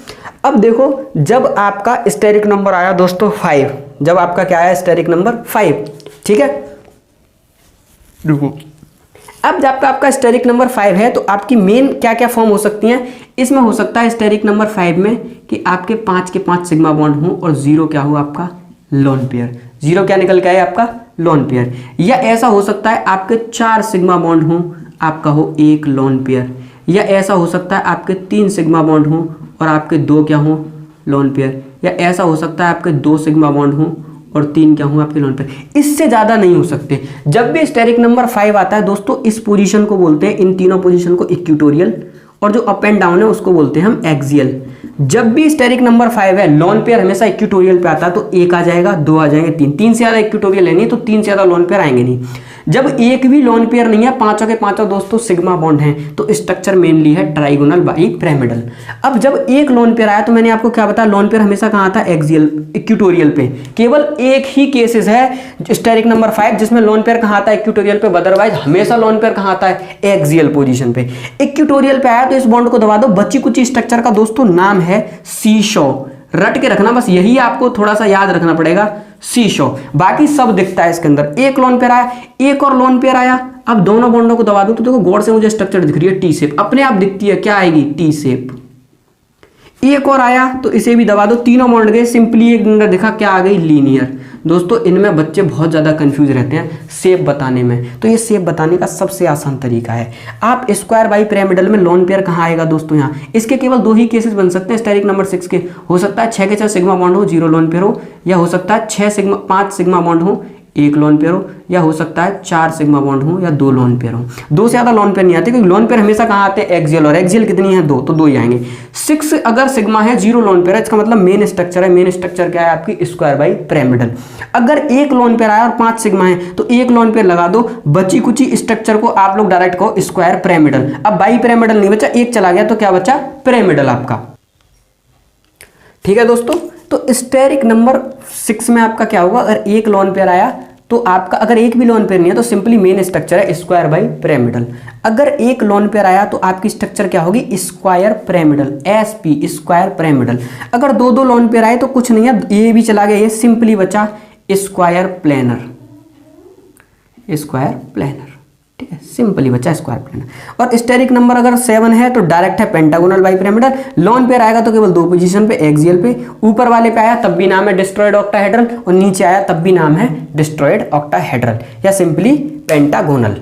S1: अब देखो जब आपका स्टेरिक नंबर आया दोस्तों 5, जब आपका क्या आया? स्टेरिक नंबर 5, ठीक है। देखो अब जब आपका स्टेरिक नंबर 5 है तो आपकी मेन क्या क्या फॉर्म हो सकती हैं? इसमें हो सकता है स्टेरिक नंबर 5 में कि आपके 5 के 5 सिग्मा बॉन्ड हो और 0 क्या हो आपका? Lone pair. 0 क्या निकल के आया आपका? Lone pair. या ऐसा हो सकता है आपके 4 सिग्मा बॉन्ड हो, आपका हो 1 लोन पेयर। या ऐसा हो सकता है आपके 3 सिग्मा बॉन्ड हो और आपके 2 क्या हो? Lone pair. या ऐसा हो सकता है आपके 2 सिग्मा बॉन्ड हो और 3 क्या हो आपके लोन पेयर। इससे ज्यादा नहीं हो सकते। जब भी स्टेरिक नंबर 5 आता है दोस्तों, इस पोजीशन को बोलते हैं, इन तीनों पोजीशन को इक्वेटोरियल, और जो अप एंड डाउन है उसको बोलते हैं हम एक्सियल। जब भी स्टेरिक नंबर 5 है, लोन पेयर हमेशा इक्वेटोरियल पे आता है, तो 1 आ जाएगा, 2 आ जाएंगे, 3 से ज्यादा इक्वेटोरियल है नहीं, तो 3 से ज्यादा लोन पेयर आएंगे नहीं। जब एक भी लोन पेयर नहीं है, पांचों के पांचों दोस्तों सिग्मा बॉन्ड हैं, तो स्ट्रक्चर मेनली है ट्राइगोनल बाई पिरामिडल। अब जब एक लोन पेयर आया तो मैंने आपको क्या बताया? लोन पेयर हमेशा कहाँ आता है? एक्सियल, इक्वेटोरियल पे। केवल एक ही केसेस है स्टेरिक नंबर 5 जिसमें लोन पेयर कहाँ आता है? इक्वेटोरियल पे। अदरवाइज हमेशा लोन पेयर कहाँ आता है? एक्सियल पोजीशन पे। इक्वेटोरियल पे आया तो इस बॉन्ड को दबा दो। बची कुछ स्ट्रक्चर का दोस्तों नाम है सीशॉ। रट के रखना, बस यही आपको थोड़ा सा याद रखना पड़ेगा, सीशॉ। बाकी सब दिखता है इसके अंदर। एक लोन पेयर आया, एक और लोन पेयर आया, अब दोनों बॉन्डों को दबा दूं तो देखो गौर से मुझे स्ट्रक्चर दिख रही है टी शेप, अपने आप दिखती है, क्या आएगी? T shape. एक और आया तो इसे भी दबा दो, तीनों बॉन्ड गए, सिंपली एक नंबर दिखा, क्या आ गई? लीनियर। दोस्तों इनमें बच्चे बहुत ज़्यादा कंफ्यूज रहते हैं शेप बताने में, तो ये शेप बताने का सबसे आसान तरीका है। आप स्क्वायर बाई पिरामिडल में लोन पेयर कहाँ आएगा दोस्तों? यहाँ। इसके केवल 2 ही केसेस बन सकते हैं स्टेरिक नंबर 6 के। हो सकता है 6 के 6 सिग्मा बॉन्ड हो, 0 लोन पेयर हो, या हो सकता है 5 सिग्मा बॉन्ड हो, 1 लोन पेयर हो, या हो सकता है 4 सिग्मा बॉन्ड हो या 2 लोन पेयर हो। 2 से ज्यादा लोन पेयर नहीं आते, क्योंकि लोन पेयर हमेशा कहाँ आते हैं? एक्सियल, और एक्सियल कितनी है? 2, तो 2 ही आएंगे। 6 अगर सिग्मा है, 0 लोन पेयर है, इसका मतलब मेन स्ट्रक्चर है। मेन स्ट्रक्चर क्या है आपकी? Square bi pyramidal. अगर 1 लोन पेयर आया और 5 सिग्मा है तो 1 लोन पेयर लगा दो, बची कुची स्ट्रक्चर को आप लोग डायरेक्ट कहो स्क्वायर पिरामिडल। अब बाई पिरामिडल नहीं बचा, 1 चला गया तो क्या बचा? पिरामिडल आपका। ठीक है दोस्तों, तो स्टेरिक नंबर 6 में आपका क्या होगा? अगर 1 लोन पेयर आया तो आपका, अगर एक भी लोन पेयर नहीं है तो सिंपली मेन स्ट्रक्चर है स्क्वायर बाई पिरामिडल। अगर 1 लोन पेयर आया तो आपकी स्ट्रक्चर क्या होगी? Square pyramidal, SP, square pyramidal. अगर 2 लोन पेयर आए तो कुछ नहीं है, ये भी चला गया, ये सिंपली बचा स्क्वायर प्लेनर, स्क्वायर प्लेनर। ठीक है, सिंपली बचा स्क्वायर प्लेनर। और स्टेरिक नंबर अगर 7 है तो डायरेक्ट है pentagonal bi pyramidal. Lone pair आएगा तो केवल 2 पोजीशन पे, एक्सियल पे। ऊपर वाले पे आया तब भी नाम है डिस्ट्रॉयड ऑक्टाहेड्रल, और नीचे आया तब भी नाम है डिस्ट्रॉयड ऑक्टाहेड्रल, या सिंपली पेंटागोनल।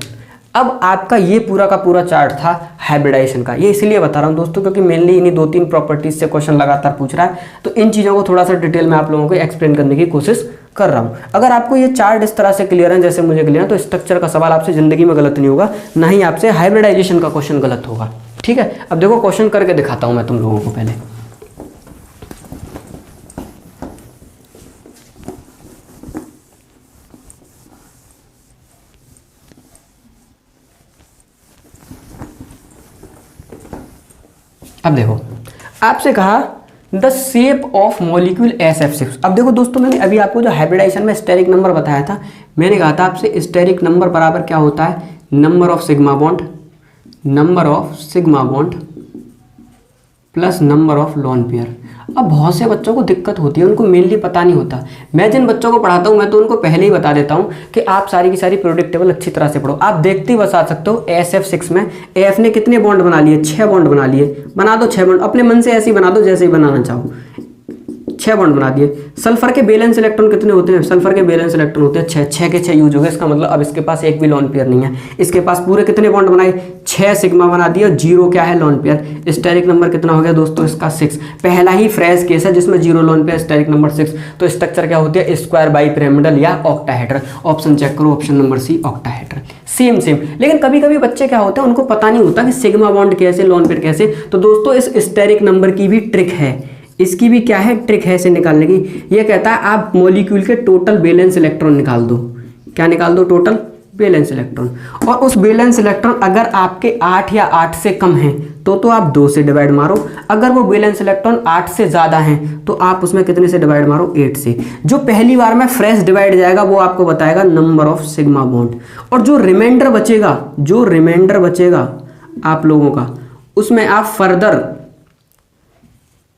S1: अब आपका ये पूरा का पूरा चार्ट था हाइब्रिडाइजेशन का। ये इसलिए बता रहा हूँ दोस्तों क्योंकि मेनली इन्हीं 2-3 प्रॉपर्टीज से क्वेश्चन लगातार पूछ रहा है, तो इन चीज़ों को थोड़ा सा डिटेल में आप लोगों को एक्सप्लेन करने की कोशिश कर रहा हूँ। अगर आपको ये चार्ट इस तरह से क्लियर है जैसे मुझे क्लियर है, तो स्ट्रक्चर का सवाल आपसे जिंदगी में गलत नहीं होगा, ना ही आपसे हाइब्रिडाइजेशन का क्वेश्चन गलत होगा। ठीक है, अब देखो क्वेश्चन करके दिखाता हूँ मैं तुम लोगों को पहले। अब देखो आपसे कहा the shape of molecule SF6। अब देखो दोस्तों, मैंने अभी आपको जो हाइब्रिडाइजेशन में स्टेरिक नंबर बताया था, मैंने कहा था आपसे स्टेरिक नंबर बराबर क्या होता है, number of sigma bond plus number of lone pair. अब बहुत से बच्चों को दिक्कत होती है, उनको मेनली पता नहीं होता। मैं जिन बच्चों को पढ़ाता हूँ मैं तो उनको पहले ही बता देता हूँ कि आप सारी की सारी पीरियोडिक टेबल अच्छी तरह से पढ़ो। आप देखते ही बता सकते हो SF6 में एफ ने कितने बॉन्ड बना लिए, 6 बॉन्ड बना लिए, बना दो 6 बॉन्ड, अपने मन से ऐसे ही बना दो जैसे ही बनाना चाहो, 6 बॉन्ड बना दिए। सल्फर के वैलेंस इलेक्ट्रॉन कितने होते हैं, सल्फर के वैलेंस इलेक्ट्रॉन होते हैं 6, 6 के 6 यूज हो गए। इसका मतलब अब इसके पास एक भी लोन पेयर नहीं है, इसके पास पूरे कितने बॉन्ड बनाए, 6 सिग्मा बना दिए, 0 क्या है लोन पेयर। स्टेरिक नंबर कितना हो गया दोस्तों इसका 6। पहला ही फ्रेश केस है जिसमें 0 लोन पेयर, स्टेरिक नंबर 6। तो स्ट्रक्चर क्या होती है, स्क्वायर बाइपिरामिडल या ऑक्टाहेड्रल। ऑप्शन चेक करो, option number C octahedral. Same. लेकिन कभी कभी बच्चे क्या होते हैं, उनको पता नहीं होता कि सिग्मा बॉन्ड कैसे, लोन पेयर कैसे। तो दोस्तों इस स्टेरिक नंबर की भी ट्रिक है, इसकी भी क्या है ट्रिक है इसे निकालने की। ये कहता है आप मॉलिक्यूल के टोटल वैलेंस इलेक्ट्रॉन निकाल दो। क्या निकाल दो, टोटल वैलेंस इलेक्ट्रॉन। और उस वैलेंस इलेक्ट्रॉन अगर आपके 8 या 8 से कम हैं तो आप 2 से डिवाइड मारो। अगर वो वैलेंस इलेक्ट्रॉन 8 से ज़्यादा हैं तो आप उसमें कितने से डिवाइड मारो, 8 से। जो पहली बार में फ्रेश डिवाइड जाएगा वो आपको बताएगा नंबर ऑफ सिग्मा बॉन्ड। और जो रिमाइंडर बचेगा आप लोगों का, उसमें आप फर्दर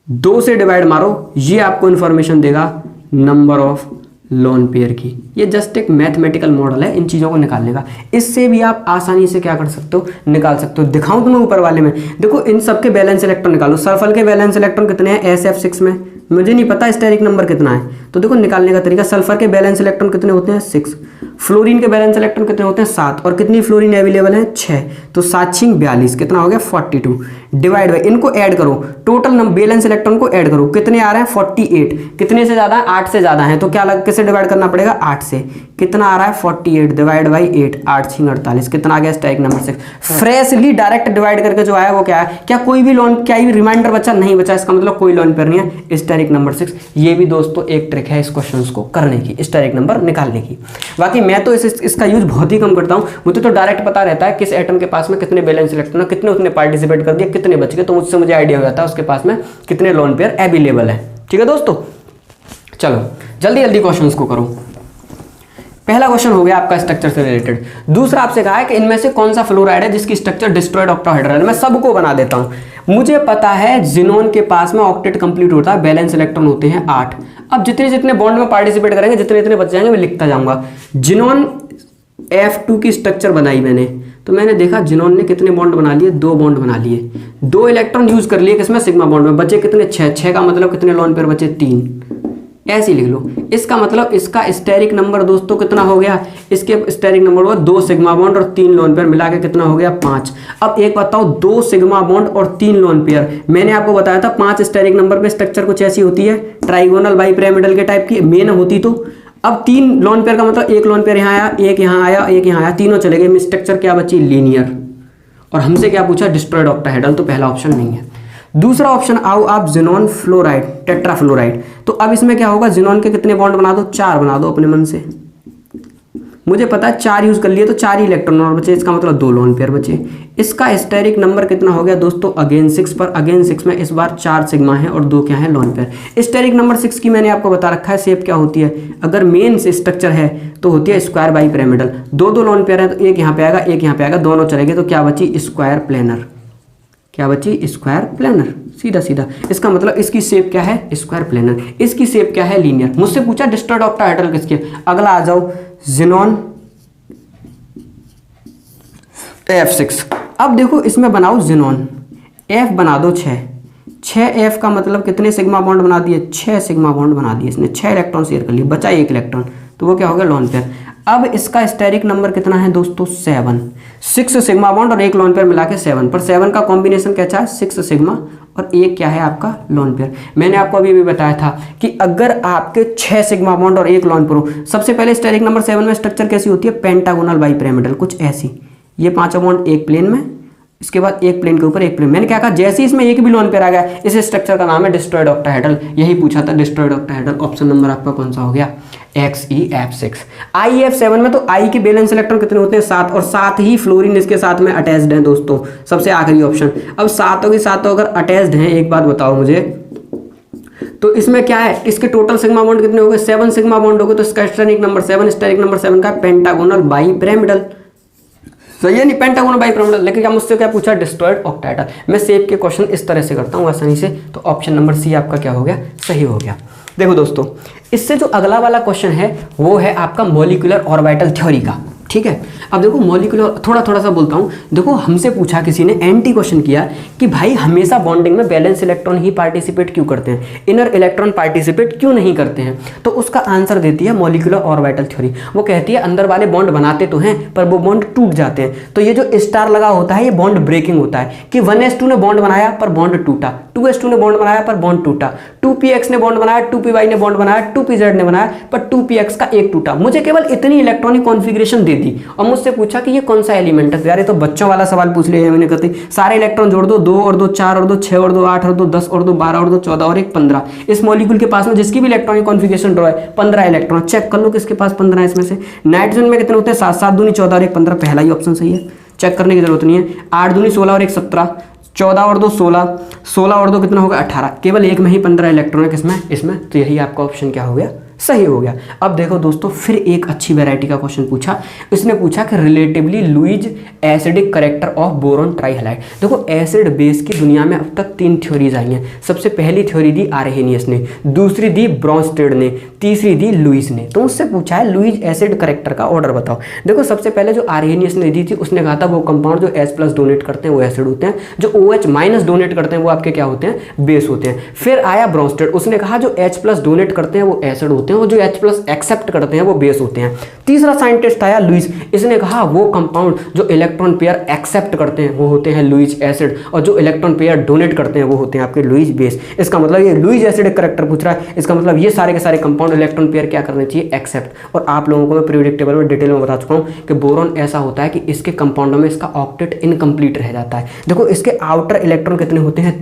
S1: 2 से डिवाइड मारो, ये आपको इंफॉर्मेशन देगा नंबर ऑफ लोन पेयर की। ये जस्ट एक मैथमेटिकल मॉडल है इन चीज़ों को निकालने का। इससे भी आप आसानी से क्या कर सकते हो, निकाल सकते हो। दिखाऊं तुम्हें ऊपर वाले में, देखो इन सबके वैलेंस इलेक्ट्रॉन निकालो। सल्फर के वैलेंस इलेक्ट्रॉन कितने हैं SF6 में, मुझे नहीं पता स्टेरिक नंबर कितना है, तो देखो निकालने का तरीका, सल्फर के बैलेंस इलेक्ट्रॉन कितने होते हैं 6, फ्लोरीन के बैलेंस इलेक्ट्रॉन कितने होते हैं 7, और कितनी फ्लोरीन अवेलेबल है 6, तो 7 42 कितना हो गया 42। डिवाइड बाई, इनको ऐड करो, टोटल बैलेंस इलेक्ट्रॉन को ऐड करो, कितने आ रहे हैं 48, कितने से ज़्यादा 8 से ज़्यादा है, तो क्या किससे डिवाइड करना पड़ेगा 8 से, कितना आ रहा है 48 डिवाइड बाई 8, 8 6 48, कितना आ गया steric number 6। Freshly direct divide करके जो आया वो क्या है, क्या कोई भी लोन, क्या भी रिमाइंडर बचा, नहीं बचा, इसका मतलब कोई लोन पेयर नहीं है, स्टेरिक नंबर 6। ये भी दोस्तों एक ट्रिक है इस क्वेश्चन को करने की, स्टेरिक नंबर निकालने की। बाकी मैं तो इसका यूज बहुत ही कम करता हूँ, मुझे तो डायरेक्ट पता रहता है किस एटम के पास में कितने बैलेंस इलेक्ट्रॉन है, कितने उसने पार्टिसिपेट कर दिया, कितने बच गए, तो मुझसे मुझे आइडिया हो जाता है उसके पास में कितने लोन पेयर अवेलेबल है। ठीक है दोस्तों, चलो जल्दी जल्दी क्वेश्चंस को करो। पहला क्वेश्चन हो गया आपका स्ट्रक्चर से रिलेटेड। दूसरा आपसे कहा है कि इनमें से कौन सा फ्लोराइड है जिसकी स्ट्रक्चर डिस्ट्रॉयड ऑक्टाहेड्रल है। मैं सबको बना देता हूं। मुझे पता है जिनोन के पास में ऑक्टेट कंप्लीट होता है, बैलेंस इलेक्ट्रॉन होते हैं 8। अब जितने जितने बॉन्ड में पार्टिसिपेट करेंगे, जितने जितने बच जाएंगे मैं लिखता जाऊंगा। जिनोन F2 की स्ट्रक्चर बनाई मैंने, तो मैंने देखा जिनोन ने कितने बॉन्ड बना लिए, 2 बॉन्ड बना लिए, 2 इलेक्ट्रॉन यूज कर लिए किसमें, सिग्मा बॉन्ड में, बचे कितने 6, 6 का मतलब कितने लोन पेयर बचे 3, ऐसे ही लिख लो। इसका मतलब इसका स्टेरिक नंबर दोस्तों कितना हो गया, इसके स्टेरिक नंबर हुआ 2 सिग्मा बॉन्ड और 3 लोन पेयर मिला के कितना हो गया 5। अब एक बताओ, 2 सिग्मा बॉन्ड और 3 लोन पेयर, मैंने आपको बताया था 5 स्टेरिक नंबर पे स्ट्रक्चर कुछ ऐसी होती है, ट्राइगोनल बाइपिरामिडल के टाइप की मेन होती। तो अब 3 लोन पेयर का मतलब 1 लोन पेयर यहाँ आया, 1 यहाँ आया, 1 यहाँ आया, तीनों चले गए, स्ट्रक्चर क्या बची, लीनियर। और हमसे क्या पूछा, डिस्ट्रॉयड ऑक्टाहेड्रल, तो पहला ऑप्शन नहीं है। दूसरा ऑप्शन आओ आप जिनोन फ्लोराइड, टेट्राफ्लोराइड। तो अब इसमें क्या होगा, जिनोन के कितने बॉन्ड बना दो, 4 बना दो अपने मन से। मुझे पता है 4 यूज कर लिए तो 4 ही इलेक्ट्रॉन और बचे, इसका मतलब 2 लोन पेयर बचे। इसका स्टेरिक नंबर कितना हो गया दोस्तों, अगेन 6 पर, अगेन 6 में इस बार 4 सिग्मा है और 2 क्या है लोन पेयर। स्टेरिक नंबर 6 की मैंने आपको बता रखा है शेप क्या होती है, अगर मेन से स्ट्रक्चर है तो होती है स्क्वायर बाइपिरामिडल। 2 लोन पेयर है तो एक यहाँ पे आएगा, एक यहाँ पे आएगा, दोनों चलेंगे तो क्या बची, स्क्वायर प्लेनर। क्या बची, स्क्वायर प्लेनर, सीधा सीधा। इसका मतलब इसकी शेप क्या है, स्क्वायर प्लेनर। इसकी शेप क्या है, लीनियर। मुझसे पूछा डिस्ट्रॉयड ऑक्टाहेड्रल किसकी, अगला आ जाओ जिनोन F6। अब देखो इसमें बनाओ जिनोन, F बना दो 6, 6F का मतलब कितने सिग्मा बॉन्ड बना दिए, 6 सिग्मा बॉन्ड बना दिए इसने, 6 इलेक्ट्रॉन शेयर कर लिए, बचा 1 इलेक्ट्रॉन, तो वो क्या हो गया लोन पेयर। अब इसका स्टेरिक नंबर कितना है दोस्तों 7, 6 सिग्मा बॉन्ड और 1 लोन पेयर मिला के 7, पर 7 का कॉम्बिनेशन क्या है 6 सिग्मा और 1 क्या है आपका लोन पेयर। मैंने आपको अभी भी बताया था कि अगर आपके 6 सिग्मा बॉन्ड और 1 लोन पेयर हो, सबसे पहले स्टेरिक नंबर 7 में स्ट्रक्चर कैसी होती है, पेंटागोनल बाइपिरामिडल, कुछ ऐसी, ये 5 बॉन्ड एक प्लेन में, इसके बाद एक प्लेन के ऊपर एक प्लेन। मैंने क्या कहा, जैसे ही इसमें एक भी लोन पेयर आ गया, इस स्ट्रक्चर का नाम है डिस्ट्रॉयड ऑक्टाहेड्रल। यही पूछा था डिस्ट्रॉयड ऑक्टाहेड्रल। ऑप्शन नंबर आपका कौन सा हो गया, XeF6। IeF7 में तो I के वैलेंस इलेक्ट्रॉन कितने होते हैं 7, और 7 ही फ्लोरीन इसके साथ में अटैच्ड है दोस्तों, सबसे आखिरी ऑप्शन। अब सातों के सातों अगर अटैच्ड हैं, एक बात बताओ मुझे, तो इसमें क्या है, इसके टोटल सिग्मा बॉन्ड कितने हो गए, 7 सिग्मा बॉन्ड हो गए, तो इसका स्टेरिक नंबर 7, स्टेरिक नंबर 7 का पेंटागोनल बाइपिरामिडल, सही है नहीं, पेंटागोनल बाइपिरामिडल। लेकिन क्या मुझसे क्या पूछा, डिस्ट्रॉयड ऑक्टाहेड्रल। मैं शेप के क्वेश्चन इस तरह से करता हूँ आसानी से, तो ऑप्शन नंबर सी आपका क्या हो गया, सही हो गया। देखो दोस्तों, इससे जो अगला वाला क्वेश्चन है वो है आपका मॉलिक्यूलर ऑर्बिटल थ्योरी का, ठीक है। अब देखो मॉलिक्यूलर, थोड़ा सा बोलता हूँ। देखो हमसे पूछा किसी ने, एंटी क्वेश्चन किया कि भाई हमेशा बॉन्डिंग में वैलेंस इलेक्ट्रॉन ही पार्टिसिपेट क्यों करते हैं, इनर इलेक्ट्रॉन पार्टिसिपेट क्यों नहीं करते हैं। तो उसका आंसर देती है मॉलिक्यूलर ऑर्बिटल थ्योरी। वो कहती है अंदर वाले बॉन्ड बनाते तो हैं पर वो बॉन्ड टूट जाते हैं। तो ये जो स्टार लगा होता है ये बॉन्ड ब्रेकिंग होता है, कि 1s2 ने बॉन्ड बनाया पर बॉन्ड टूटा, 2s2 ने बॉन्ड बनाया पर बॉन्ड टूटा, 2px ने बॉन्ड बनाया, 2py ने बॉन्ड बनाया, 2pz ने बनाया, पर 2px का एक टूटा। मुझे केवल इतनी इलेक्ट्रॉनिक कॉन्फ़िगरेशन दे दी और मुझसे पूछा कि ये कौन सा एलिमेंट है। यार ये तो बच्चों वाला सवाल पूछ लिया मैंने, कहते सारे इलेक्ट्रॉन जोड़ दो, 2 और 2 4 और 2 6 और 2 8 और 2 10 और 2 12 और 2 14 और 1 15। इस मॉलिक्यूल के पास में जिसकी भी इलेक्ट्रॉनिक कॉन्फ़िगरेशन ड्रॉ है 15 इलेक्ट्रॉन। चेक कर लो किसके पास 15 है इसमें से। नाइट्रोजन में कितने होते हैं 7, 7 दूनी 14 और 1 15, पहला ही ऑप्शन सही है, चेक करने की जरूरत नहीं है। 8 दूनी 16 और 1 17, 14 और 2 16, 16 और 2 कितना होगा 18, केवल एक में ही 15 इलेक्ट्रॉन है किसमें, इसमें। तो यही आपका ऑप्शन क्या हो गया, सही हो गया। अब देखो दोस्तों, फिर एक अच्छी वैरायटी का क्वेश्चन पूछा। इसने पूछा कि relatively Lewis acidic character of boron trihalide. देखो एसिड बेस की दुनिया में अब तक 3 थ्योरीज आई हैं। सबसे पहली थ्योरी दी आर्हेनियस ने, दूसरी दी ब्रॉन्स्टेड ने, तीसरी दी लुईस ने। तो उससे पूछा है लुईज एसिड करेक्टर का ऑर्डर बताओ। देखो सबसे पहले जो आर्हेनियस ने दी थी उसने कहा था वो कंपाउंड जो H+ डोनेट करते हैं वो एसिड होते हैं, जो OH- डोनेट करते हैं वो आपके क्या होते हैं, बेस होते हैं। फिर आया ब्रॉन्स्टेड, उसने कहा जो H+ डोनेट करते हैं वो एसिड होते हैं, और जो H+ एक्सेप्ट करते हैं वो बेस होते हैं। तीसरा साइंटिस्ट आया लुईस, इसने कहा वो कंपाउंड जो इलेक्ट्रॉन पेयर एक्सेप्ट करते हैं वो होते हैं लुईज एसिड, और जो इलेक्ट्रॉन पेयर डोनेट करते हैं वो होते हैं आपके लुईज बेस। इसका मतलब ये लुईज एसिड करेक्टर पूछ रहा है, इसका मतलब ये सारे के सारे कंपाउंड इलेक्ट्रॉन पेयर क्या करने चाहिए, एक्सेप्ट। और आप लोगों को मैं पीरियोडिक टेबल में डिटेल में बता चुका हूँ कि बोरॉन ऐसा होता है कि इसके कंपाउंडों में इसका ऑक्टेट इनकम्प्लीट रह जाता है। देखो इसके आउटर इलेक्ट्रॉन कितने होते हैं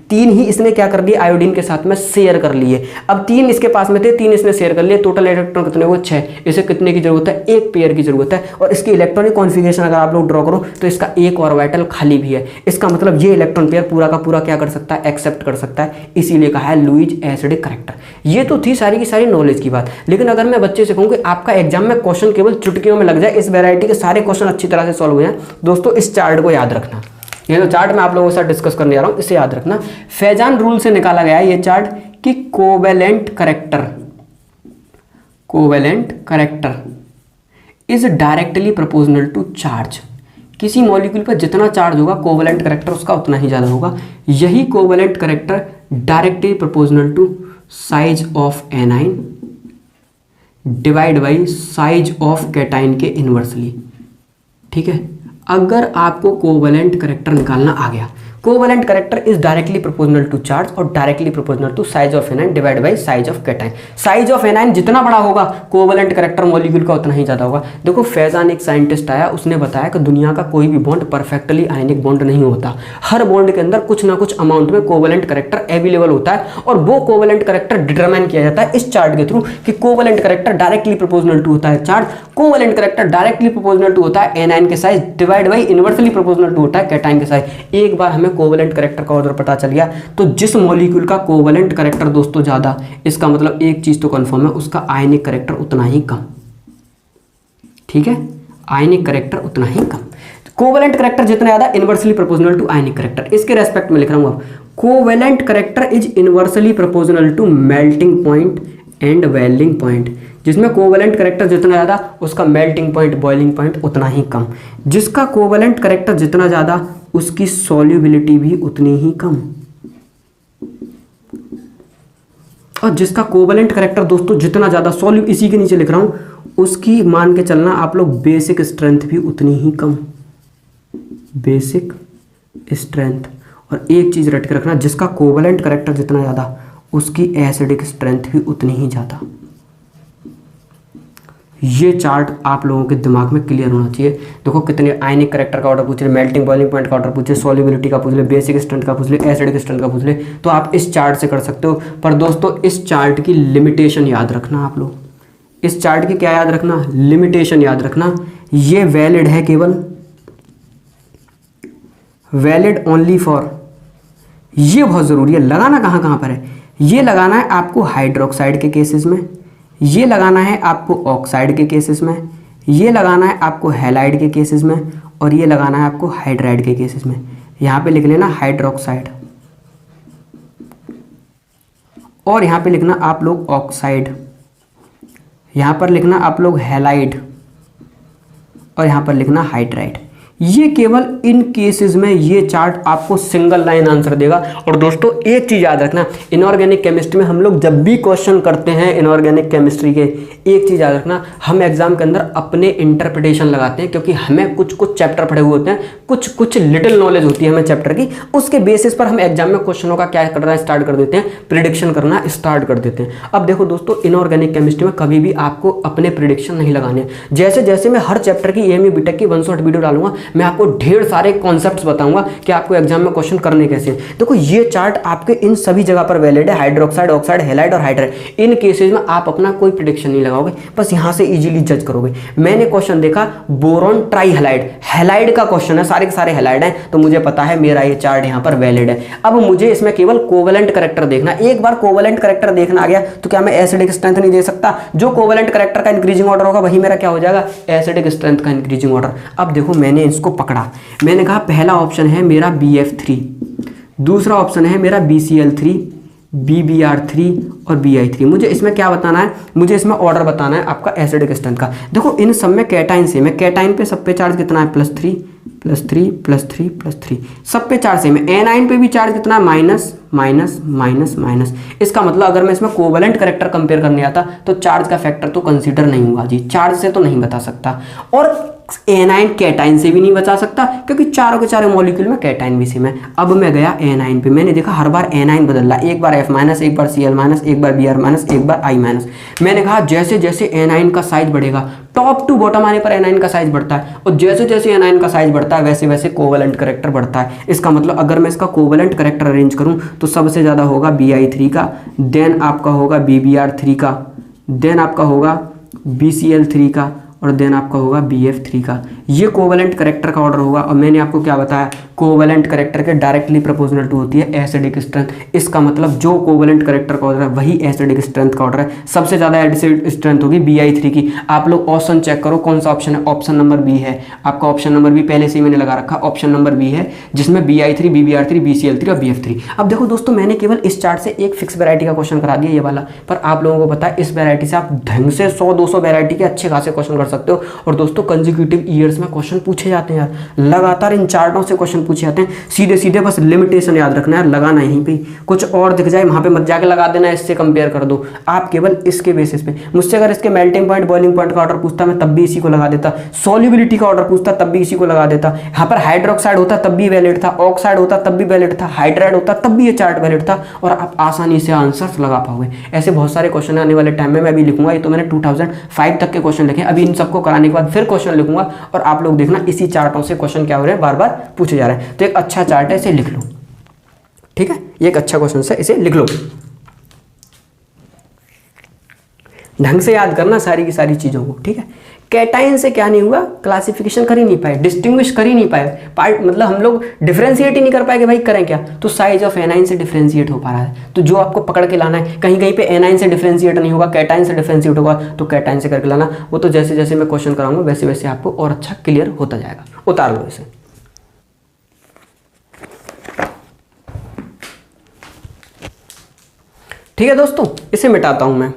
S1: 3 ही इसने क्या कर दिया आयोडीन के साथ में शेयर कर लिए। अब 3 इसके पास में थे, 3 इसने शेयर कर लिए, टोटल इलेक्ट्रॉन कितने हुए 6। इसे कितने की जरूरत है, एक पेयर की जरूरत है। और इसकी इलेक्ट्रॉनिक कॉन्फ़िगरेशन अगर आप लोग ड्रॉ करो तो इसका एक ऑर्बिटल खाली भी है। इसका मतलब ये इलेक्ट्रॉन पेयर पूरा का पूरा क्या कर सकता है, एक्सेप्ट कर सकता है, इसीलिए कहा है लुईज एसिडिक करेक्टर। ये तो थी सारी की सारी नॉलेज की बात। लेकिन अगर मैं बच्चे से कहूँ कि आपका एग्जाम में क्वेश्चन केवल चुटकियों में लग जाए, इस वैरायटी के सारे क्वेश्चन अच्छी तरह से सॉल्व हुए हैं दोस्तों, इस चार्ट को याद रखना। ये जो चार्ट मैं आप लोगों के साथ डिस्कस करने जा रहा हूं इसे याद रखना। फैजान रूल से निकाला गया है ये चार्ट कि covalent character is directly proportional to charge. किसी मॉलिक्यूल पर जितना चार्ज होगा कोवेलेंट करेक्टर उसका उतना ही ज्यादा होगा। यही covalent character directly proportional to size of anion divide by size of cation के इनवर्सली। ठीक है, अगर आपको कोवेलेंट करेक्टर निकालना आ गया, covalent character is directly proportional to charge और directly proportional to size of anion divide by size of cation. Size of anion जितना बड़ा होगा कोवेलेंट करेक्टर मॉलिक्यूल का उतना ही ज्यादा होगा। देखो फैजान एक साइंटिस्ट आया, उसने बताया कि दुनिया का कोई भी बॉन्ड परफेक्टली आयनिक बॉन्ड नहीं होता। हर बॉन्ड के अंदर कुछ ना कुछ अमाउंट में कोवेलेंट करेक्टर अवेलेबल होता है और वो कोवेलेंट करेक्टर डिटरमाइन किया जाता है इस चार्ट के थ्रू कि covalent character directly proportional to होता है charge, covalent character directly proportional to होता है एनाइन के size divide by inversely proportional to होता है कैटाइन के साइज। एक बार हमें कोवेलेंट करेक्टर का ऑर्डर पता चल गया तो जिस मॉलिक्यूल का कोवेलेंट करेक्टर दोस्तों ज्यादा, इसका मतलब एक चीज तो कंफर्म है, उसका आयनिक करेक्टर उतना ही कम। ठीक है, आयनिक करेक्टर उतना ही कम। कोवेलेंट करेक्टर जितना ज्यादा inversely proportional to ionic character. इसके रेस्पेक्ट में लिख रहा हूं अब, covalent character is inversely proportional to melting point and boiling point. जिसमें कोवेलेंट करेक्टर जितना ज़्यादा उसका मेल्टिंग पॉइंट बॉइलिंग पॉइंट उतना ही कम। जिसका कोवेलेंट करेक्टर जितना ज़्यादा उसकी सॉल्युबिलिटी भी उतनी ही कम। और जिसका कोवेलेंट करेक्टर दोस्तों जितना ज़्यादा इसी के नीचे लिख रहा हूँ, उसकी मान के चलना आप लोग बेसिक स्ट्रेंथ भी उतनी ही कम, बेसिक स्ट्रेंथ। और एक चीज़ रट के रखना, जिसका कोवलेंट करेक्टर जितना ज़्यादा उसकी एसिडिक स्ट्रेंथ भी उतनी ही ज़्यादा। ये चार्ट आप लोगों के दिमाग में क्लियर होना चाहिए। देखो कितने आयनिक करेक्टर का ऑर्डर पूछ ले, मेल्टिंग बॉइलिंग पॉइंट का ऑर्डर पूछे, सॉल्युबिलिटी का पूछ ले, बेसिक स्ट्रेंथ का पूछ ले, एसिडिक स्ट्रेंथ का पूछ ले, तो आप इस चार्ट से कर सकते हो। पर दोस्तों इस चार्ट की लिमिटेशन याद रखना आप लोग, इस चार्ट की क्या याद रखना, लिमिटेशन याद रखना। ये वैलिड है, केवल वैलिड ओनली फॉर, ये बहुत ज़रूरी है। लगाना कहाँ कहाँ पर है, ये लगाना है आपको हाइड्रोक्साइड के केसेस में, ये लगाना है आपको ऑक्साइड के केसेस में, ये लगाना है आपको हैलाइड के केसेस में, और ये लगाना है आपको हाइड्राइड के केसेस में। यहाँ पे लिख लेना हाइड्रोक्साइड, और यहाँ पे लिखना आप लोग ऑक्साइड, यहाँ पर लिखना आप लोग हैलाइड, और यहाँ पर लिखना हाइड्राइड। ये केवल इन केसेस में ये चार्ट आपको सिंगल लाइन आंसर देगा। और दोस्तों एक चीज़ याद रखना, इनऑर्गेनिक केमिस्ट्री में हम लोग जब भी क्वेश्चन करते हैं इनऑर्गेनिक केमिस्ट्री के, एक चीज़ याद रखना, हम एग्जाम के अंदर अपने इंटरप्रिटेशन लगाते हैं, क्योंकि हमें कुछ कुछ चैप्टर पढ़े हुए होते हैं, कुछ कुछ लिटिल नॉलेज होती है हमें चैप्टर की, उसके बेसिस पर हम एग्जाम में क्वेश्चनों का क्या करना स्टार्ट कर देते हैं, प्रिडिक्शन करना स्टार्ट कर देते हैं। अब देखो दोस्तों, इनऑर्गेनिक केमिस्ट्री में कभी भी आपको अपने प्रिडिक्शन नहीं लगाने। जैसे जैसे मैं हर चैप्टर की एएमयू बीटेक की 1 शॉट वीडियो डालूंगा, मैं आपको ढेर सारे कॉन्सेप्ट्स बताऊंगा कि आपको एग्जाम में क्वेश्चन करने कैसे हैं। देखो ये चार्ट आपके इन सभी जगह पर वैलिड है, हाइड्रोक्साइड, ऑक्साइड, हैलाइड और हाइड्राइड। इन केसेस में आप अपना कोई प्रेडिक्शन नहीं लगाओगे, बस यहां से इजीली जज करोगे। मैंने क्वेश्चन देखा बोरॉन ट्राई हैलाइड, हैलाइड का क्वेश्चन है, सारे के सारे हैलाइड हैं, तो मुझे पता है मेरा ये चार्ट यहां पर वैलिड है। अब मुझे इसमें केवल कोवेलेंट करेक्टर देखना, एक बार कोवेलेंट करेक्टर देखना आ गया तो क्या मैं एसिडिक स्ट्रेंथ नहीं दे सकता? जो कोवेलेंट करेक्टर का इंक्रीजिंग ऑर्डर होगा वही मेरा क्या हो जाएगा, एसिडिक स्ट्रेंथ का इंक्रीजिंग ऑर्डर। अब देखो मैंने इसको पकड़ा, मैंने कहा पहला ऑप्शन है मेरा BF3, दूसरा ऑप्शन है मेरा BCl3, BBr3 और BI3। मुझे इसमें क्या बताना है, मुझे इसमें ऑर्डर बताना है आपका एसिडिक स्ट्रेंथ का। देखो इन सब में कैटाइन सेम है, कैटाइन पे सब पे चार्ज कितना है, +3 +3 +3 +3, सब पे चार्ज सेम है। एनाइन पे भी चार्ज कितना है, माइनस माइनस माइनस माइनस। इसका मतलब अगर मैं इसमें कोवेलेंट करेक्टर कंपेयर करने आता तो चार्ज का फैक्टर तो कंसीडर नहीं हुआ जी, चार्ज से तो नहीं बता सकता, और एनाइन कैटाइन से भी नहीं बचा सकता, क्योंकि चारों के चारों मॉलिक्यूल में कैटाइन भी सेम है। अब मैं गया एनाइन पे, मैंने देखा हर बार एनाइन बदल रहा है, एक बार F-, एक बार Cl-, एक बार Br-, एक बार I-। मैंने कहा जैसे जैसे एनाइन का साइज बढ़ेगा, टॉप टू बॉटम आने पर एनाइन का साइज बढ़ता है, और जैसे जैसे एनाइन का साइज बढ़ता है वैसे वैसे कोवेलेंट करेक्टर बढ़ता है। इसका मतलब अगर मैं इसका कोवेलेंट करेक्टर अरेंज करूं तो सबसे ज़्यादा होगा BI3 का, देन आपका होगा BBr3 का, देन आपका होगा BCl3 का, और देन आपका होगा BF3 का। ये कोवेलेंट करेक्टर का ऑर्डर होगा। और मैंने आपको क्या बताया, कोवेलेंट करेक्टर के डायरेक्टली प्रोपोर्शनल टू होती है एसिडिक स्ट्रेंथ। इसका मतलब जो कोवेलेंट करेक्टर का ऑर्डर है वही एसिडिक स्ट्रेंथ का ऑर्डर है। सबसे ज़्यादा एसिडिक स्ट्रेंथ होगी BI3 की। आप लोग ऑप्शन चेक करो कौन सा ऑप्शन है, ऑप्शन नंबर बी है आपका, ऑप्शन नंबर बी पहले से ही मैंने लगा रखा, ऑप्शन नंबर बी है जिसमें BI3, BBr3, BCl3 और BF3। अब देखो दोस्तों, मैंने केवल इस चार्ट से एक फिक्स वैरायटी का क्वेश्चन करा दिया ये वाला, पर आप लोगों को पता है इस वैरायटी से आप ढंग से 100-200 वैरायटी के अच्छे खासे क्वेश्चन कर सकते हो। और दोस्तों कंसेक्यूटिव ईयर्स में क्वेश्चन पूछे जाते हैं यार, लगातार इन चार्टों से क्वेश्चन पूछे जाते हैं। सीधे सीधे बस लिमिटेशन याद रखना है, लगाना यहीं पे, कुछ और दिख जाए वहां पे मत जाके लगा देना, इससे कंपेयर कर दो आप केवल इसके बेसिस पे। मुझसे अगर इसके मेल्टिंग पॉइंट, बॉइलिंग पॉइंट का ऑर्डर पूछता मैं तब भी इसी को लगा देता, सॉल्युबिलिटी का ऑर्डर पूछता तब भी इसी को लगा देता, यहाँ पर हाइड्रोक्साइड होता तब भी वैलिड था, ऑक्साइड होता तब भी वैलिड था, हाइड्राइड होता तब भी ये चार्ट वैलिड था, और आप आसानी से आंसर लगा पाओगे। ऐसे बहुत सारे क्वेश्चन आने वाले टाइम में मैं अभी लिखूंगा, ये तो मैंने 2005 तक के क्वेश्चन लिखे, अभी इन सबको कराने के बाद फिर क्वेश्चन लिखूंगा, और आप लोग देखना इसी चार्टों से क्वेश्चन क्या हो रहे हैं, बार बार पूछे जा रहे हैं। तो एक अच्छा चार्ट है, इसे लिख लो, ठीक है, ये एक अच्छा क्वेश्चन है, इसे लिख लो, ढंग से याद करना सारी की सारी चीजों को, ठीक है। कैटाइन से क्या नहीं हुआ, क्लासिफिकेशन कर ही नहीं पाए, डिस्टिंग्विश कर ही नहीं पाए, पार्ट मतलब हम लोग डिफरेंशिएट ही नहीं कर पाए कि भाई करें क्या, तो साइज ऑफ एनाइन से डिफरेंशिएट हो पा रहा है। तो जो आपको पकड़ के लाना है, कहीं कहीं पे एनाइन से डिफरेंशिएट नहीं होगा, कैटाइन से डिफरेंशिएट होगा, तो कैटाइन से करके लाना। वो तो जैसे जैसे मैं क्वेश्चन कराऊंगा वैसे वैसे आपको और अच्छा क्लियर होता जाएगा। उतार लो इसे, ठीक है दोस्तों, इसे मिटाता हूं मैं।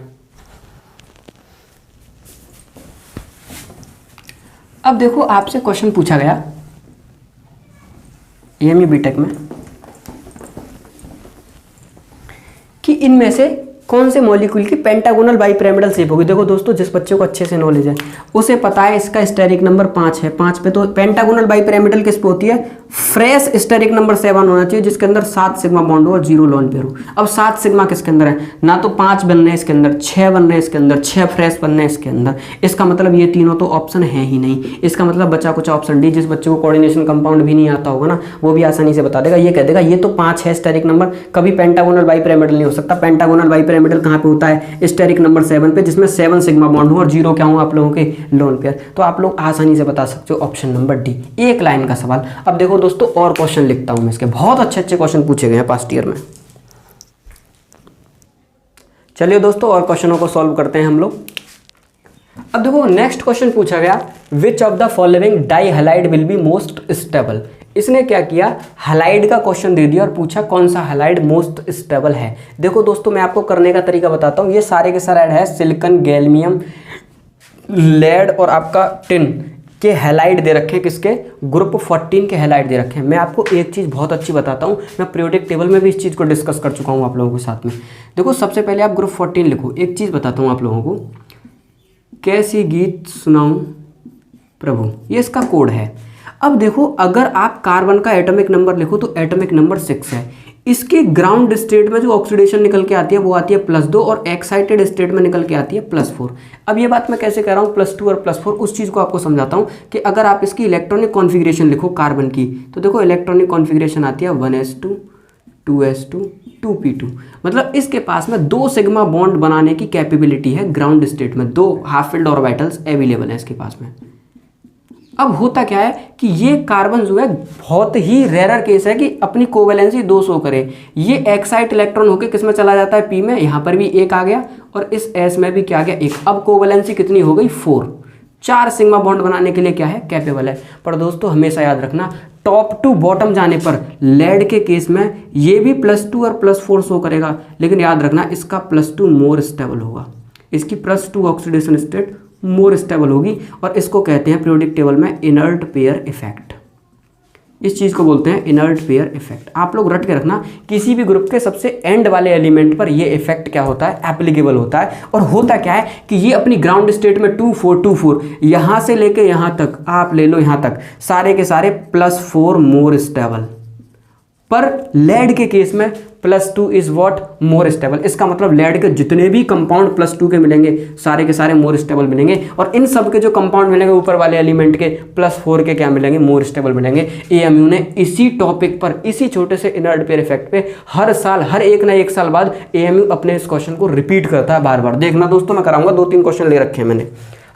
S1: अब देखो आपसे क्वेश्चन पूछा गया एएमयू बीटेक में कि इनमें से कौन से मॉलिक्यूल की पेंटागोनल बाइपिरामिडल शेप होगी। देखो दोस्तों, जिस बच्चे को अच्छे से नॉलेज है उसे पता है इसका स्टेरिक नंबर 5 है। 5 पे तो पेंटागोनल बाइपिरामिडल किस पे होती है, फ्रेश स्टेरिक नंबर 7 होना चाहिए, जिसके अंदर 7 सिग्मा बॉन्ड हो और 0 लोन पेयर हो। अब 7 सिग्मा किसके अंदर है, ना तो 5 बन रहे हैं इसके अंदर, 6 बन रहे हैं इसके अंदर, 6 फ्रेश बन रहे हैं इसके अंदर। इसका मतलब ये तीनों तो ऑप्शन है ही नहीं। इसका मतलब बचा कुछ ऑप्शन डी। जिस बच्चे को कोऑर्डिनेशन कंपाउंड भी नहीं आता होगा ना, वो भी आसानी से बता देगा। ये कह देगा ये तो 5 है स्टेरिक नंबर, कभी पेंटागोनल बाइपिरामिडल नहीं हो सकता। पेंटागोनल बाइपिरामिडल कहाँ पे होता है, स्टेरिक नंबर 7 पे, जिसमें 7 सिग्मा बॉन्ड हो और 0 क्या हो आप लोगों के, लोन पेयर। तो आप लोग आसानी से बता सकते हो ऑप्शन नंबर डी, एक लाइन का सवाल। अब देखो दोस्तों, और क्वेश्चन लिखता हूं मैं इसके, बहुत अच्छे अच्छे क्वेश्चन पूछे गए हैं पास्ट ईयर में। चलिए दोस्तों, और क्वेश्चनों को सॉल्व करते हैं हम लोग। अब देखो, नेक्स्ट क्वेश्चन पूछा गया, which of the following di halide will be most stable. इसने क्या किया, हैलाइड का क्वेश्चन दे दिया और पूछा कौन सा हैलाइड मोस्ट स्टेबल है। देखो दोस्तों, मैं आपको करने का तरीका बताता हूं। ये सारे के सारे है सिलिकॉन, गैलियम, लेड और आपका टिन के हैलाइड दे रखे हैं। किसके, ग्रुप 14 के हैलाइड दे रखे हैं। मैं आपको एक चीज़ बहुत अच्छी बताता हूँ, मैं पीरियोडिक टेबल में भी इस चीज़ को डिस्कस कर चुका हूँ आप लोगों के साथ में। देखो, सबसे पहले आप ग्रुप 14 लिखो। एक चीज़ बताता हूँ आप लोगों को, कैसी गीत सुनाऊं प्रभु, ये इसका कोड है। अब देखो, अगर आप कार्बन का एटॉमिक नंबर लिखो तो एटॉमिक नंबर 6 है। इसके ग्राउंड स्टेट में जो ऑक्सीडेशन निकल के आती है वो आती है +2 और एक्साइटेड स्टेट में निकल के आती है +4। अब ये बात मैं कैसे कह रहा हूँ +2 और +4, उस चीज़ को आपको समझाता हूँ कि अगर आप इसकी इलेक्ट्रॉनिक कॉन्फ़िगरेशन लिखो कार्बन की, तो देखो इलेक्ट्रॉनिक कॉन्फ़िगरेशन आती है 1s2 2s2 2p2। मतलब इसके पास में 2 सिग्मा बॉन्ड बनाने की कैपेबिलिटी है ग्राउंड स्टेट में, 2 हाफ फिल्ड ऑर्बिटल्स अवेलेबल है इसके पास में। अब होता क्या है कि ये कार्बन जो है बहुत ही रेयर केस है कि अपनी कोवेलेंसी 2 शो करे। ये एक्साइट इलेक्ट्रॉन होकर किस में चला जाता है, पी में, यहाँ पर भी 1 आ गया और इस एस में भी क्या आ गया, 1। अब कोवेलेंसी कितनी हो गई, 4। 4 सिग्मा बॉन्ड बनाने के लिए क्या है, कैपेबल है। पर दोस्तों हमेशा याद रखना, टॉप टू बॉटम जाने पर लेड के केस में ये भी +2 और +4 शो करेगा, लेकिन याद रखना इसका +2 मोर स्टेबल होगा, इसकी +2 ऑक्सीडेशन स्टेट मोर स्टेबल होगी। और इसको कहते हैं पीरियोडिक टेबल में इनर्ट पेयर इफेक्ट। इस चीज़ को बोलते हैं इनर्ट पेयर इफेक्ट। आप लोग रट के रखना, किसी भी ग्रुप के सबसे एंड वाले एलिमेंट पर ये इफेक्ट क्या होता है, एप्लीकेबल होता है। और होता क्या है कि ये अपनी ग्राउंड स्टेट में 2 4 2 4 यहाँ से लेके यहाँ तक, आप ले लो यहाँ तक, सारे के सारे +4 मोर स्टेबल। पर लेड के केस में +2 इज व्हाट, मोर स्टेबल। इसका मतलब लेड के जितने भी कंपाउंड +2 के मिलेंगे सारे के सारे मोर स्टेबल मिलेंगे, और इन सब के जो कंपाउंड मिलेंगे ऊपर वाले एलिमेंट के +4 के क्या मिलेंगे, मोर स्टेबल मिलेंगे। एएमयू ने इसी टॉपिक पर, इसी छोटे से इनर्ट पेयर इफेक्ट पे हर साल, हर 1 ना 1 साल बाद एएमयू अपने इस क्वेश्चन को रिपीट करता है बार बार। देखना दोस्तों, मैं कराऊंगा, 2-3 क्वेश्चन ले रखे हैं मैंने,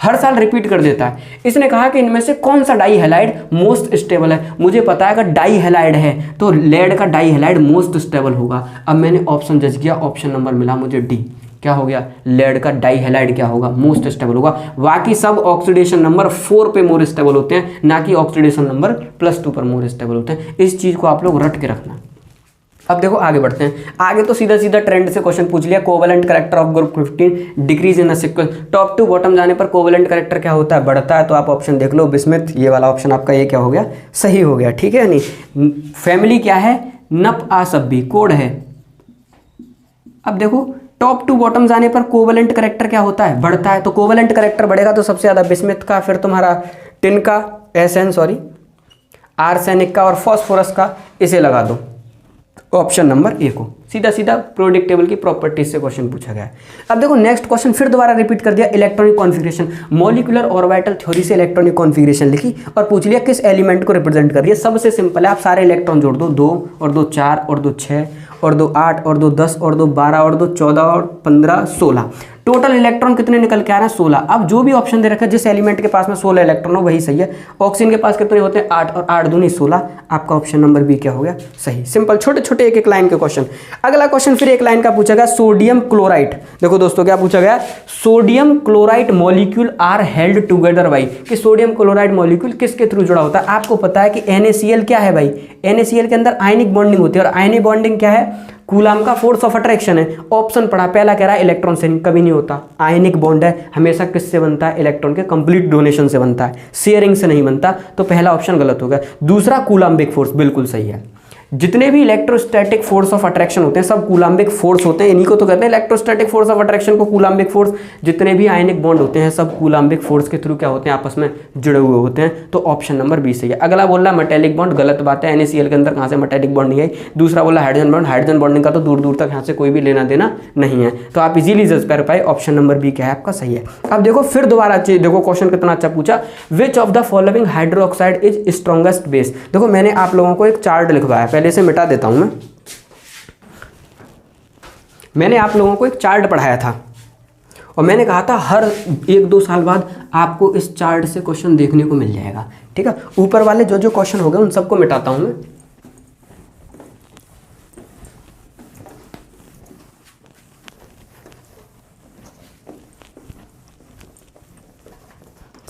S1: हर साल रिपीट कर देता है। इसने कहा कि इनमें से कौन सा डाई हैलाइड मोस्ट स्टेबल है। मुझे पता है अगर डाई हैलाइड है तो लेड का डाई हैलाइड मोस्ट स्टेबल होगा। अब मैंने ऑप्शन जज किया, ऑप्शन नंबर मिला मुझे डी। क्या हो गया, लेड का डाई हैलाइड क्या होगा, मोस्ट स्टेबल होगा। बाकी सब ऑक्सीडेशन नंबर 4 पे मोर स्टेबल होते हैं, ना कि ऑक्सीडेशन नंबर +2 पर मोर स्टेबल होते हैं। इस चीज़ को आप लोग रट के रखना। अब देखो आगे बढ़ते हैं। आगे तो सीधा सीधा ट्रेंड से क्वेश्चन पूछ लिया, covalent character of group 15 decrease in a sequence. Top to bottom जाने पर कोवेलेंट कैरेक्टर क्या होता है, बढ़ता है। तो आप ऑप्शन देख लो, बिस्मिथ, ये वाला ऑप्शन आपका ये क्या हो गया, सही हो गया, ठीक है। नहीं, फैमिली क्या है, नप आ सभी कोड है। अब देखो टॉप टू बॉटम जाने पर कोवेलेंट कैरेक्टर क्या होता है, बढ़ता है। तो कोवेलेंट कैरेक्टर बढ़ेगा तो सबसे ज्यादा बिस्मिथ का, फिर तुम्हारा टिन का, आर्सेनिक का और फॉस्फोरस का, इसे लगा दो ऑप्शन नंबर ए को। सीधा सीधा पीरियोडिक टेबल की प्रॉपर्टीज से क्वेश्चन पूछा गया है। अब देखो नेक्स्ट क्वेश्चन फिर दोबारा रिपीट कर दिया, electronic configuration, molecular orbital theory से इलेक्ट्रॉनिक कॉन्फ़िगरेशन लिखी और पूछ लिया किस एलिमेंट को रिप्रेजेंट कर रही है। सबसे सिंपल है, आप सारे इलेक्ट्रॉन जोड़ दो, 2 और 2 4 और 2 6 और 2 8 और 2 10 और 2 12 और 2 14 और 15 16, टोटल इलेक्ट्रॉन कितने निकल के आ रहे हैं, 16। अब जो भी ऑप्शन दे रखा है, जिस एलिमेंट के पास में 16 इलेक्ट्रॉन हो वही सही है। ऑक्सीजन के पास कितने होते हैं, 8 और 8 दूनी 16। आपका ऑप्शन नंबर बी क्या हो गया, सही। सिंपल, छोटे छोटे एक एक लाइन के क्वेश्चन। अगला क्वेश्चन फिर एक लाइन का पूछा गया, सोडियम क्लोराइड। देखो दोस्तों क्या पूछा गया, sodium chloride molecule are held together by, कि सोडियम क्लोराइड मॉलिक्यूल किसके थ्रू जुड़ा होता है। आपको पता है कि NaCl क्या है भाई, NaCl के अंदर आयनिक बॉन्डिंग होती है, और आयनिक बॉन्डिंग क्या है, कूलाम का फोर्स ऑफ अट्रैक्शन है। ऑप्शन पढ़ा, पहला कह रहा है इलेक्ट्रॉन से, कभी नहीं होता। आयनिक बॉन्ड है, हमेशा किससे बनता है, इलेक्ट्रॉन के कंप्लीट डोनेशन से बनता है, शेयरिंग से नहीं बनता। तो पहला ऑप्शन गलत हो गया। दूसरा कूलाम्बिक फोर्स, बिल्कुल सही है। जितने भी इलेक्ट्रोस्टैटिक फोर्स ऑफ अट्रैक्शन होते हैं सब कूलाम्बिक फोर्स होते हैं, इन्हीं को तो कहते हैं इलेक्ट्रोस्टैटिक फोर्स ऑफ अट्रैक्शन को कूलाम्बिक फोर्स। जितने भी आयनिक बॉन्ड होते हैं सब कूलाम्बिक फोर्स के थ्रू क्या होते हैं, आपस में जुड़े हुए होते हैं। तो ऑप्शन नंबर बी सही है। अगला बोल रहा है मेटेलिक बॉन्ड, गलत बात है, NaCl के अंदर कहाँ से मेटेलिक बॉन्ड नहीं आई। दूसरा बोला हाइड्रोजन बॉन्ड, हाइड्रोजन बॉन्डिंग का तो दूर दूर तक यहाँ से कोई भी लेना देना नहीं है। तो आप इजीली जज कर पाए ऑप्शन नंबर बी क्या है आपका सही है। अब देखो फिर दोबारा देखो क्वेश्चन कितना अच्छा पूछा, विच of the following hydroxide is strongest base. देखो मैंने आप लोगों को एक चार्ट लिखवाया, पहले से मिटा देता हूं मैंने आप लोगों को एक चार्ट पढ़ाया था और मैंने कहा था हर 1-2 साल बाद आपको इस चार्ट से क्वेश्चन देखने को मिल जाएगा। ठीक है, ऊपर वाले जो जो क्वेश्चन हो गए उन सबको मिटाता हूं मैं।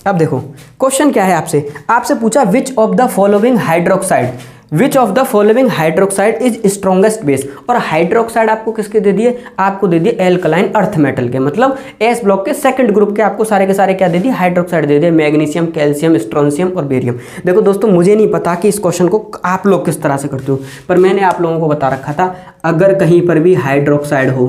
S1: अब देखो क्वेश्चन क्या है, आपसे पूछा विच of the following hydroxide, which of the following hydroxide is strongest base. और हाइड्रोक्साइड आपको किसके दे दिए, आपको दे दिए एल्कलाइन अर्थ मेटल के, मतलब एस ब्लॉक के सेकंड ग्रुप के आपको सारे के सारे क्या दे दिए, हाइड्रोक्साइड दे दिए, मैग्नीशियम, कैल्शियम, स्ट्रोंशियम और बेरियम। देखो दोस्तों मुझे नहीं पता कि इस क्वेश्चन को आप लोग किस तरह से करते हो, पर मैंने आप लोगों को बता रखा था अगर कहीं पर भी हाइड्रोक्साइड हो,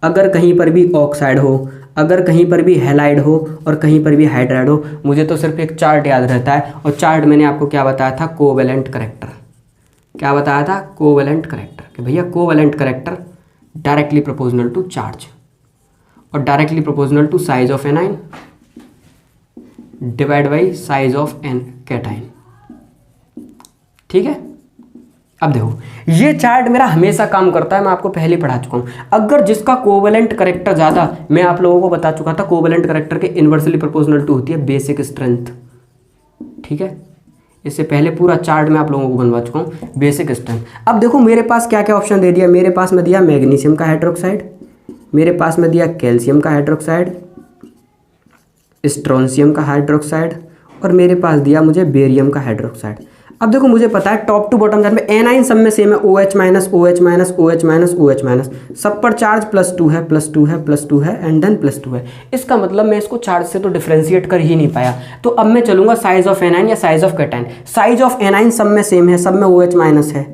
S1: अगर कहीं पर भी ऑक्साइड हो, अगर कहीं पर भी हैलाइड हो और कहीं पर भी हाइड्राइड हो, मुझे तो सिर्फ एक चार्ट याद रहता है। और चार्ट मैंने आपको क्या बताया था, कोवेलेंट करेक्टर। क्या बताया था, कोवेलेंट करेक्टर, कि भैया covalent character directly proportional to charge और directly proportional to size of anion divide by size of an cation. ठीक है, अब देखो ये चार्ट मेरा हमेशा काम करता है, मैं आपको पहले पढ़ा चुका हूँ। अगर जिसका कोवेलेंट करेक्टर ज़्यादा, मैं आप लोगों को बता चुका था कोवेलेंट करेक्टर के इन्वर्सली प्रोपोर्शनल टू होती है बेसिक स्ट्रेंथ। ठीक है, इससे पहले पूरा चार्ट मैं आप लोगों को बनवा चुका हूँ बेसिक स्ट्रेंथ। अब देखो मेरे पास क्या क्या ऑप्शन दे दिया, मेरे पास में दिया मैग्नीशियम का हाइड्रोक्साइड, मेरे पास में दिया कैल्शियम का हाइड्रोक्साइड, स्ट्रोंशियम का हाइड्रोक्साइड और मेरे पास दिया मुझे बेरियम का हाइड्रोक्साइड। अब देखो मुझे पता है टॉप टू बॉटम चार्ज में एनाइन सब में सेम है, OH minus OH minus OH minus OH minus, सब पर चार्ज +2 है +2 है +2 है एंड देन +2 है। इसका मतलब मैं इसको चार्ज से तो डिफरेंशिएट कर ही नहीं पाया, तो अब मैं चलूंगा साइज ऑफ एनाइन या size of cation. Size of A9 सब में सेम है, सब में OH माइनस है,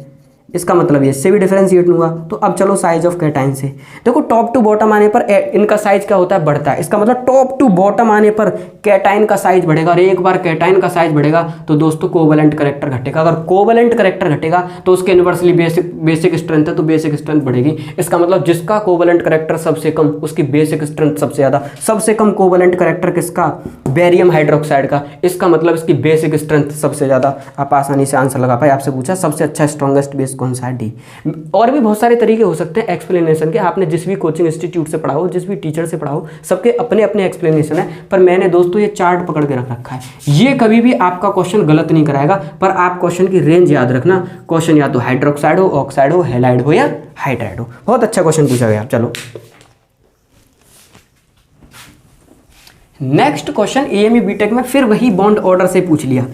S1: इसका मतलब ये इससे भी डिफरेंशिएट लूंगा। तो अब चलो साइज ऑफ कैटाइन से, देखो टॉप टू बॉटम आने पर इनका साइज क्या होता है, बढ़ता है। इसका मतलब टॉप टू बॉटम आने पर कैटाइन का साइज बढ़ेगा और एक बार कैटाइन का साइज बढ़ेगा तो दोस्तों कोवेलेंट करेक्टर घटेगा। अगर कोवेलेंट करेक्टर घटेगा तो उसके इन्वर्सली बेसिक स्ट्रेंथ है तो बेसिक स्ट्रेंथ बढ़ेगी। इसका मतलब जिसका कोवेलेंट करेक्टर सबसे कम उसकी बेसिक स्ट्रेंथ सबसे ज़्यादा। सबसे कम कोवेलेंट करेक्टर किसका, बेरियम हाइड्रोक्साइड का, इसका मतलब इसकी बेसिक स्ट्रेंथ सबसे ज़्यादा। आप आसानी से आंसर लगा पाए। आपसे पूछा सबसे अच्छा स्ट्रॉन्गेस्ट बेस कौन सा है, डी। और भी बहुत सारे तरीके हो सकते हैं एक्सप्लेनेशन के, आपने जिस भी कोचिंग इंस्टीट्यूट से पढ़ा हो, जिस भी टीचर से पढ़ा हो, सबके अपने अपने एक्सप्लेनेशन है। पर मैंने दोस्तों ये चार्ट पकड़ के रख रखा है, ये कभी भी आपका क्वेश्चन गलत नहीं कराएगा। पर आप क्वेश्चन की रेंज याद रखना, क्वेश्चन या तो हाइड्रोक्साइड हो, ऑक्साइड हो, हैलाइड हो या हाइड्राइड हो। बहुत अच्छा क्वेश्चन पूछा गया। चलो नेक्स्ट क्वेश्चन एएमई बीटेक में फिर वही बॉन्ड ऑर्डर से पूछ लिया।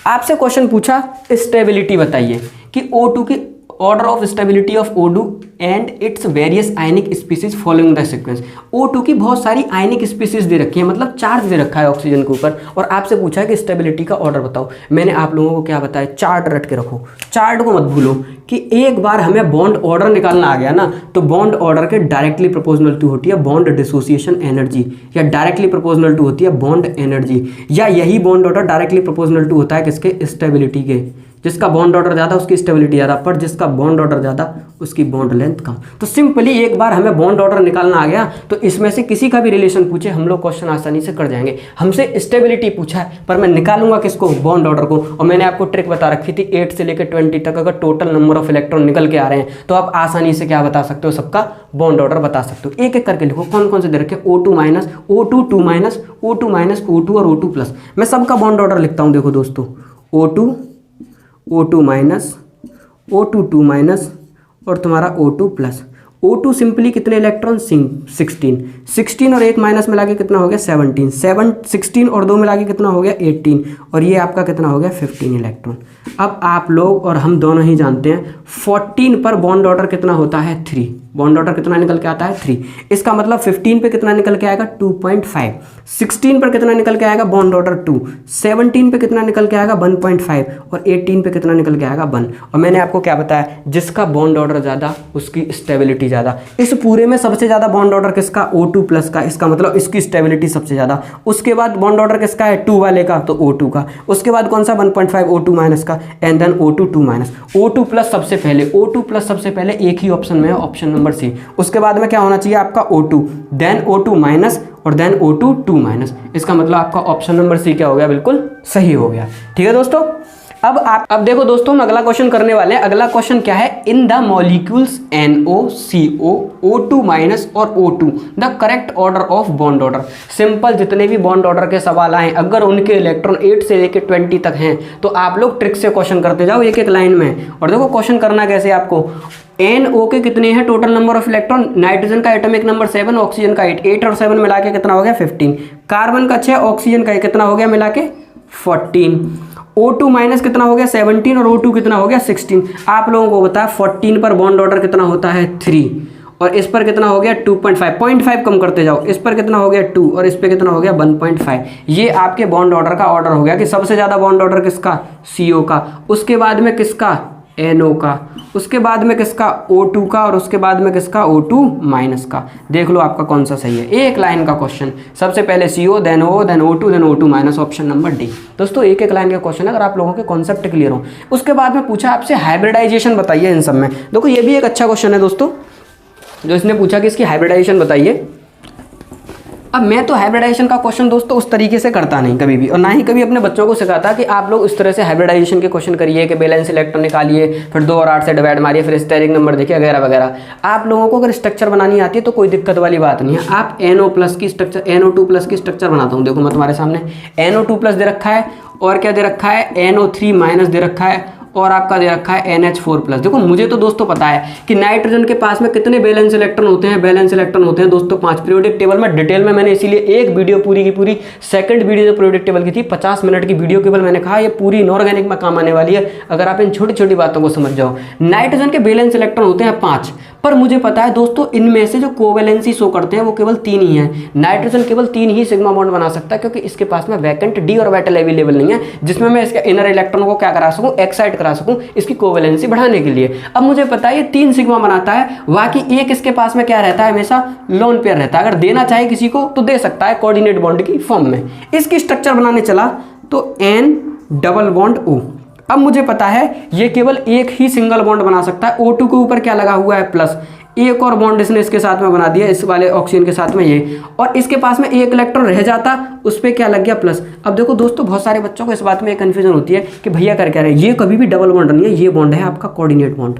S1: आपसे क्वेश्चन पूछा स्टेबिलिटी बताइए कि O2 की order of stability of O2 and its various ionic species following the sequence. O2 की बहुत सारी आयनिक स्पीसीज दे रखी है, मतलब चार्ज दे रखा है ऑक्सीजन के ऊपर, और आपसे पूछा है कि स्टेबिलिटी का ऑर्डर बताओ। मैंने आप लोगों को क्या बताया, चार्ट रट के रखो, चार्ट को मत भूलो कि एक बार हमें बॉन्ड ऑर्डर निकालना आ गया ना तो बॉन्ड ऑर्डर के डायरेक्टली प्रोपोर्शनल टू होती है बॉन्ड डिसोसिएशन एनर्जी, या डायरेक्टली प्रोपोर्शनल टू होती है बॉन्ड एनर्जी, या यही bond order directly proportional to होता है किसके, स्टेबिलिटी के। जिसका बॉन्ड ऑर्डर ज़्यादा उसकी स्टेबिलिटी ज़्यादा, पर जिसका बॉन्ड ऑर्डर ज़्यादा उसकी बॉन्ड लेंथ कम। तो सिंपली एक बार हमें बॉन्ड ऑर्डर निकालना आ गया तो इसमें से किसी का भी रिलेशन पूछे हम लोग क्वेश्चन आसानी से कर जाएंगे। हमसे स्टेबिलिटी पूछा है पर मैं निकालूंगा किसको, बॉन्ड ऑर्डर को। और मैंने आपको ट्रिक बता रखी थी 8 से लेकर 20 तक अगर टोटल नंबर ऑफ इलेक्ट्रॉन निकल के आ रहे हैं तो आप आसानी से क्या बता सकते हो, सबका बॉन्ड ऑर्डर बता सकते हो। एक एक करके लिखो कौन कौन से दे रखे, O2 minus, O2 2 minus, O2 minus, O2 और O2 प्लस। मैं सबका बॉन्ड ऑर्डर लिखता हूँ, देखो दोस्तों O2 O2 minus, O2 2 minus और तुम्हारा O2 प्लस। O2 सिंपली कितने इलेक्ट्रॉन, 16 और 1 माइनस मिला के कितना हो गया 17, 16 और 2 मिला के कितना हो गया 18 और ये आपका कितना हो गया 15 इलेक्ट्रॉन। अब आप लोग और हम दोनों ही जानते हैं 14 पर बॉन्ड ऑर्डर कितना होता है 3। बॉन्ड ऑर्डर कितना निकल के आता है 3। इसका मतलब 15 पे कितना निकल के आएगा 2.5, 16 पर कितना निकल के आएगा बॉन्ड ऑर्डर 2, 17 पे कितना निकल के आएगा 1.5 और 18 पे कितना निकल के आएगा 1। और मैंने आपको क्या बताया, जिसका बॉन्ड ऑर्डर ज़्यादा उसकी स्टेबिलिटी ज़्यादा। इस पूरे में सबसे ज़्यादा बॉन्ड ऑर्डर किसका, O2 प्लस का, इसका मतलब इसकी स्टेबिलिटी सबसे ज़्यादा। उसके बाद बॉन्ड ऑर्डर किसका है 2 वाले का, तो O2 का। उसके बाद कौन सा 1.5 O2 माइनस का, and then O2 2 minus. O2 plus सबसे पहले, O2 प्लस सबसे पहले एक ही ऑप्शन में है, ऑप्शन नंबर सी। उसके बाद में क्या होना चाहिए आपका O2, देन O2 माइनस और देन O2 2 माइनस। इसका मतलब आपका ऑप्शन नंबर सी क्या हो गया, बिल्कुल सही हो गया। ठीक है दोस्तों, अब देखो दोस्तों, हम अगला क्वेश्चन करने वाले हैं। अगला क्वेश्चन क्या है, in the molecules NO CO O2 minus और O2 the correct order of bond order. Simple जितने भी बॉन्ड ऑर्डर के सवाल आए, अगर उनके इलेक्ट्रॉन 8 से लेकर 20 तक हैं तो आप लोग ट्रिक से क्वेश्चन करते जाओ एक एक लाइन में। और देखो क्वेश्चन करना कैसे आपको, NO के कितने हैं total number of electron, nitrogen का एटॉमिक नंबर 7, ऑक्सीजन का 8 और 7 मिला के कितना हो गया 15, कार्बन का 6, ऑक्सीजन का कितना हो गया मिला के 14, O2 माइनस कितना हो गया 17 और O2 कितना हो गया 16। आप लोगों को बताया 14 पर बॉन्ड ऑर्डर कितना होता है 3 और इस पर कितना हो गया 2.5, 0.5 कम करते जाओ, इस पर कितना हो गया 2 और इस पर कितना हो गया 1.5। ये आपके बॉन्ड ऑर्डर का ऑर्डर हो गया कि सबसे ज़्यादा बॉन्ड ऑर्डर किसका, CO का, उसके बाद में किसका NO का, उसके बाद में किसका O2 का और उसके बाद में किसका O2 माइनस का। देख लो आपका कौन सा सही है। एक लाइन का क्वेश्चन, सबसे पहले CO then O then O2 then O2 minus, option number D. दोस्तों एक एक लाइन का क्वेश्चन है, अगर आप लोगों के कॉन्सेप्ट क्लियर हो। उसके बाद में पूछा आपसे हाइब्रिडाइजेशन बताइए इन सब में। देखो ये भी एक अच्छा क्वेश्चन है दोस्तों, जो इसने पूछा कि इसकी हाइब्रिडाइजेशन बताइए। अब मैं तो हाइब्रिडाइजेशन का क्वेश्चन दोस्तों उस तरीके से करता नहीं कभी भी, और ना ही कभी अपने बच्चों को सिखाता कि आप लोग इस तरह से हाइब्रिडाइजेशन के क्वेश्चन करिए कि बैलेंस इलेक्ट्रॉन निकालिए, फिर 2 और 8 से डिवाइड मारिए, फिर स्टेरिक नंबर देखिए वगैरह वगैरह। आप लोगों को अगर स्ट्रक्चर बनानी आती है तो कोई दिक्कत वाली बात नहीं है। आप NO+ की स्ट्रक्चर, NO2 प्लस की स्ट्रक्चर बनाता हूँ। देखो मैं तुम्हारे सामने NO2 प्लस दे रखा है और क्या दे रखा है NO3 माइनस दे रखा है और आपका दे रखा है NH4+। देखो मुझे तो दोस्तों पता है कि नाइट्रोजन के पास में कितने बैलेंस इलेक्ट्रॉन होते हैं, बैलेंस इलेक्ट्रॉन होते हैं दोस्तों 5। पीरियोडिक टेबल में डिटेल में मैंने इसीलिए एक वीडियो पूरी की पूरी, सेकंड वीडियो जो पीरियोडिक टेबल की थी 50 मिनट की वीडियो केवल मैंने कहा ये पूरी इनऑर्गेनिक में काम आने वाली है, अगर आप इन छोटी छोटी बातों को समझ जाओ। नाइट्रोजन के बैलेंस इलेक्ट्रॉन होते हैं 5, पर मुझे पता है दोस्तों इनमें से जो कोवेलेंसी शो करते हैं वो केवल 3 ही हैं। नाइट्रोजन केवल 3 ही सिग्मा बॉन्ड बना सकता है, क्योंकि इसके पास में वैकेंट डी ऑर्बिटल अवेलेबल नहीं है जिसमें मैं इसके इनर इलेक्ट्रॉन को क्या करा सकूं, एक्साइट करा सकूं इसकी कोवेलेंसी बढ़ाने के लिए। अब मुझे पता है ये 3 सिग्मा बनाता है, बाकी एक इसके पास में क्या रहता है, हमेशा लोन पेयर रहता है। अगर देना चाहे किसी को तो दे सकता है कोऑर्डिनेट बॉन्ड की फॉर्म में। इसकी स्ट्रक्चर बनाने चला तो N डबल बॉन्ड O। अब मुझे पता है ये केवल एक ही सिंगल बॉन्ड बना सकता है। O2 के ऊपर क्या लगा हुआ है प्लस, एक और बॉन्ड इसने इसके साथ में बना दिया, इस वाले ऑक्सीजन के साथ में ये, और इसके पास में एक इलेक्ट्रॉन रह जाता, उस पर क्या लग गया प्लस। अब देखो दोस्तों बहुत सारे बच्चों को इस बात में कंफ्यूजन होती है कि भैया कर क्या रहे, ये कभी भी डबल बॉन्ड नहीं है, ये बॉन्ड है आपका कोऑर्डिनेट बॉन्ड।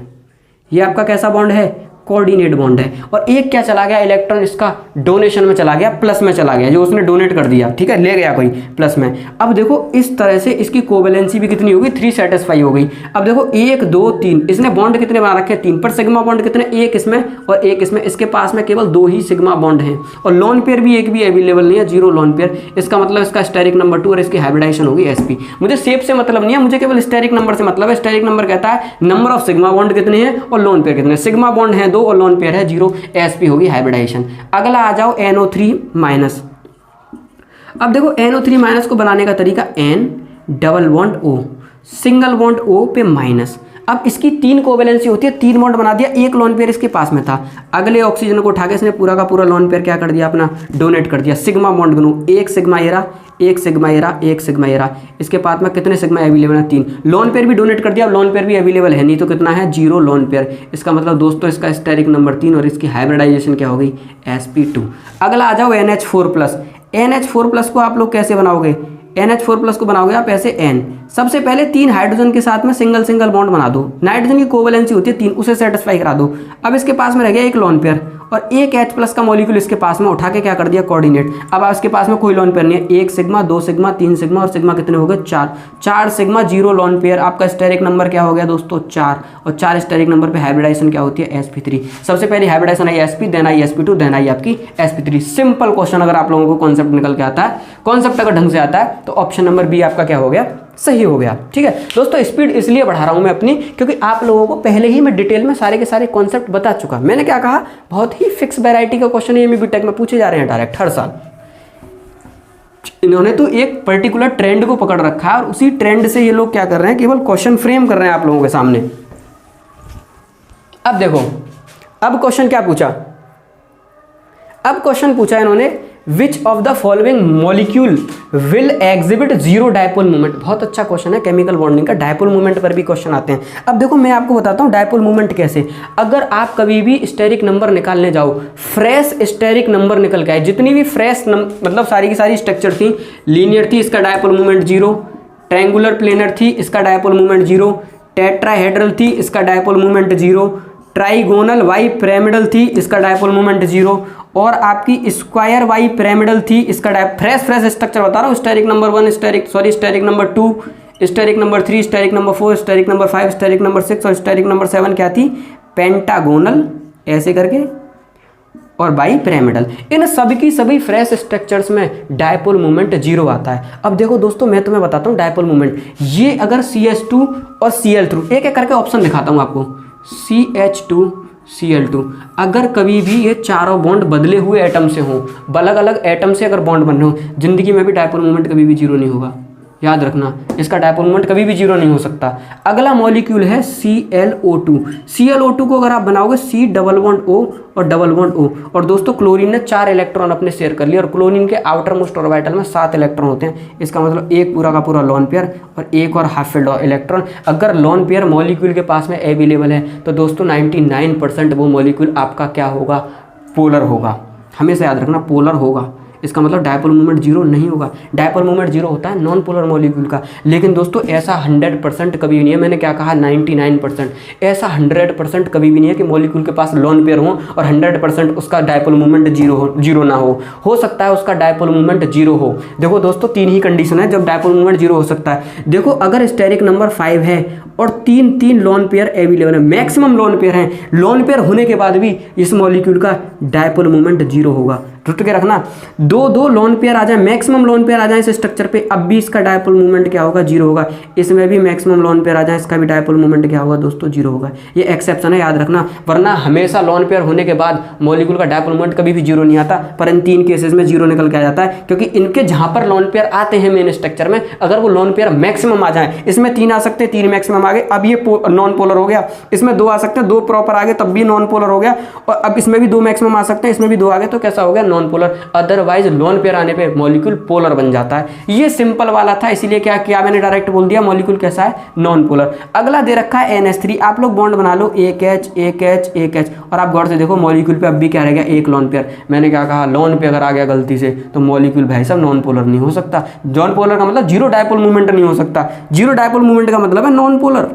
S1: ये आपका कैसा बॉन्ड है, कोऑर्डिनेट बॉन्ड है। और एक क्या चला गया इलेक्ट्रॉन, इसका डोनेशन में चला गया, प्लस में चला गया, जो उसने डोनेट कर दिया, ठीक है, ले गया कोई प्लस में। अब देखो इस तरह से इसकी कोवेलेंसी भी कितनी होगी, 3 सेटिस्फाई हो गई। अब देखो 1 2 3, इसने बॉन्ड कितने बना रखे हैं 3, पर सिग्मा बॉन्ड कितने, एक इसमें और एक इसमें। इसके पास में केवल 2 ही सिग्मा बॉन्ड हैं और लोन पेयर भी एक भी अवेलेबल नहीं है, 0 लोन पेयर। इसका मतलब इसका स्टेरिक नंबर 2 और इसकी हाइब्रिडाइजेशन होगी sp। मुझे शेप से मतलब नहीं है, मुझे केवल स्टेरिक नंबर से मतलब है। स्टेरिक नंबर कहता है नंबर ऑफ सिग्मा बॉन्ड कितने हैं और लोन पेयर कितने। सिग्मा बॉन्ड है 2 और लोन पेयर है 0, sp होगी हाइब्रिडाइजेशन। अगला आ जाओ NO3 माइनस। अब देखो NO3 माइनस को बनाने का तरीका, N double bond O, single bond O पे माइनस। अब इसकी 3 कोवेलेंसी होती है, 3 बॉन्ड बना दिया, एक लोन पेयर इसके पास में था। अगले ऑक्सीजन को उठा के इसने पूरा का पूरा लोन पेयर क्या कर दिया, अपना डोनेट कर दिया। सिग्मा बॉन्ड बनू, एक सिग्मा ये रहा, एक सिग्मा ये रहा, एक सिग्मा ये रहा। इसके पास में कितने सिग्मा अवेलेबल है, 3। लोन पेयर भी डोनेट कर दिया, अब लोन पेयर भी अवेलेबल है नहीं तो कितना है, 0 लोन पेयर। इसका मतलब दोस्तों इसका स्टेरिक नंबर 3 और इसकी हाइब्रिडाइजेशन क्या हो गई, sp2। अगला आ जाओ NH4+। NH4+ को आप लोग कैसे बनाओगे, NH4+ को बनाओगे आप ऐसे N। सबसे पहले 3 हाइड्रोजन के साथ में सिंगल सिंगल बॉन्ड बना दो। नाइट्रोजन की कोवेलेंसी होती है 3, उसे सेटिस्फाई करा दो। अब इसके पास में रह गया एक लोन पेयर और एक H+ का मॉलिक्यूल इसके पास में उठा के क्या कर दिया, कोऑर्डिनेट। अब इसके पास में कोई लोन पेयर नहीं है, 1 सिग्मा 2 सिग्मा 3 सिग्मा और सिग्मा कितने हो गए 4 सिग्मा 0 लोन पेयर। आपका स्टेरिक नंबर क्या हो गया दोस्तों 4, और 4 स्टेरिक नंबर पे हाइब्रिडाइजेशन क्या होती है, sp3। सबसे पहले हाइब्रिडाइजेशन आई sp, देन आई sp2, देन आई आपकी sp3। Simple question. अगर आप लोगों को कॉन्सेप्ट निकल के आता है, कॉन्सेप्ट अगर ढंग से आता है तो ऑप्शन नंबर बी आपका क्या हो गया सही हो गया। ठीक है दोस्तों, स्पीड इसलिए बढ़ा रहा हूँ मैं अपनी क्योंकि आप लोगों को पहले ही मैं डिटेल में सारे के सारे कॉन्सेप्ट बता चुका। मैंने क्या कहा, बहुत ही फिक्स वैरायटी का क्वेश्चन है, बीटेक में पूछे जा रहे हैं डायरेक्ट हर साल। इन्होंने तो एक पर्टिकुलर ट्रेंड को पकड़ रखा है और उसी ट्रेंड से ये लोग क्या कर रहे हैं, केवल क्वेश्चन फ्रेम कर रहे हैं आप लोगों के सामने। अब देखो, अब क्वेश्चन क्या पूछा, अब क्वेश्चन पूछा इन्होंने विच of the following molecule will exhibit zero dipole movement. बहुत अच्छा क्वेश्चन है केमिकल बॉन्डिंग का, डायपोल मूवमेंट पर भी क्वेश्चन आते हैं। अब देखो मैं आपको बताता हूँ डायपोल मूवमेंट कैसे। अगर आप कभी भी स्टेरिक नंबर निकालने जाओ, फ्रेश स्टेरिक नंबर निकल के आए, जितनी भी फ्रेश मतलब सारी की सारी स्ट्रक्चर थी, लीनियर थी इसका dipole movement zero, triangular planar थी इसका डायपोल मूवमेंट जीरो, टेट्राहेड्रल थी इसका dipole movement zero, trigonal bipyramidal थी इसका डायपोल मूवमेंट जीरो, और आपकी स्क्वायर वाई पिरामिडल थी इसका फ्रेश स्ट्रक्चर बता रहा हूँ, steric number 1, steric number 2, steric number 3, steric number 4, steric number 5, steric number 6 और स्टेरिक नंबर 7 क्या थी, पेंटागोनल ऐसे करके और बाई पिरामिडल। इन सभी की सभी फ्रेश स्ट्रक्चर्स में डायपोल मूवमेंट जीरो आता है। अब देखो दोस्तों मैं तुम्हें बताता हूँ डायपोल मूवमेंट, ये अगर CH2 और Cl3, एक एक करके ऑप्शन दिखाता हूँ आपको, CH2 Cl2, अगर कभी भी ये चारों बॉन्ड बदले हुए एटम से हों, अलग अलग एटम से अगर बॉन्ड बन रहे हो, जिंदगी में भी डायपोल मूवमेंट कभी भी जीरो नहीं होगा, याद रखना, इसका डायपोल मूवमेंट कभी भी जीरो नहीं हो सकता। अगला मॉलिक्यूल है ClO2। ClO2 को अगर आप बनाओगे C डबल बॉन्ड O और डबल बॉन्ड O, और दोस्तों क्लोरीन ने 4 इलेक्ट्रॉन अपने शेयर कर लिए और क्लोरीन के आउटर मोस्ट ऑर्बिटल में 7 इलेक्ट्रॉन होते हैं। इसका मतलब एक पूरा का पूरा लोन पेयर और एक और हाफ फिल्ड इलेक्ट्रॉन। अगर लोन पेयर मॉलिक्यूल के पास में अवेलेबल है तो दोस्तों 99% वो मॉलिक्यूल आपका क्या होगा, पोलर होगा। हमेशा याद रखना पोलर होगा, इसका मतलब डायपोल मूवमेंट जीरो नहीं होगा। डायपोल मूवमेंट जीरो होता है नॉन पोलर मॉलिक्यूल का, लेकिन दोस्तों ऐसा 100% कभी भी नहीं है। मैंने क्या कहा 99%, ऐसा 100% कभी भी नहीं है कि मॉलिक्यूल के पास लोन पेयर हो और 100% उसका डायपोल मूवमेंट जीरो ना हो सकता है उसका डायपोल मूवमेंट जीरो हो। देखो दोस्तों 3 ही कंडीशन है जब डायपोल मूवमेंट जीरो हो सकता है। देखो अगर स्टेरिक नंबर 5 है और 3 लोन पेयर अवेलेबल है, मैक्सिमम लोन पेयर हैं, लोन पेयर होने के बाद भी इस मॉलिक्यूल का डायपोल मूवमेंट जीरो होगा। रुट के रखना, 2 लोन पेयर आ जाए, मैक्सिमम लोन पेयर आ जाए इस स्ट्रक्चर पे, अब भी इसका डायपोल मूवमेंट क्या होगा, जीरो होगा। इसमें भी मैक्सिमम लोन पेयर आ जाए, इसका भी डायपोल मूवमेंट क्या होगा दोस्तों, जीरो होगा। ये एक्सेप्शन है, याद रखना, वरना हमेशा लोन पेयर होने के बाद मॉलिक्यूल का डायपोल मूवमेंट कभी भी जीरो नहीं आता। पर इन 3 केसेस में जीरो निकल के आ जाता है, क्योंकि इनके जहां पर लोन पेयर आते हैं मेन स्ट्रक्चर में, अगर वो लोन पेयर मैक्सिमम आ जाए, इसमें 3 आ सकते हैं, 3 मैक्सिमम आ गए, अब ये नॉन पोलर हो गया। इसमें 2 आ सकते हैं, 2 प्रॉपर आ गए तब भी नॉन पोलर हो गया, और अब इसमें भी 2 मैक्सिमम आ सकते हैं, इसमें भी 2 आ गए तो कैसा हो गया, non polar. Otherwise lone pair आने पे मॉलिक्यूल पोलर बन जाता है। ये सिंपल वाला था, इसीलिए क्या किया मैंने, डायरेक्ट बोल दिया मॉलिक्यूल कैसा है, नॉन पोलर। अगला दे रखा है NH3, आप लोग बॉन्ड बना लो, एक H, और आप गौर से देखो मॉलिक्यूल पे अब भी क्या रह गया, एक लोन पेयर। मैंने क्या कहा, लोन पे अगर आ गया गलती से तो मॉलिक्यूल भाई साहब नॉन पोलर नहीं हो सकता। नॉन पोलर का मतलब जीरो डायपोल मूवमेंट नहीं हो सकता, जीरो डायपोल मूवमेंट का मतलब है नॉन पोलर,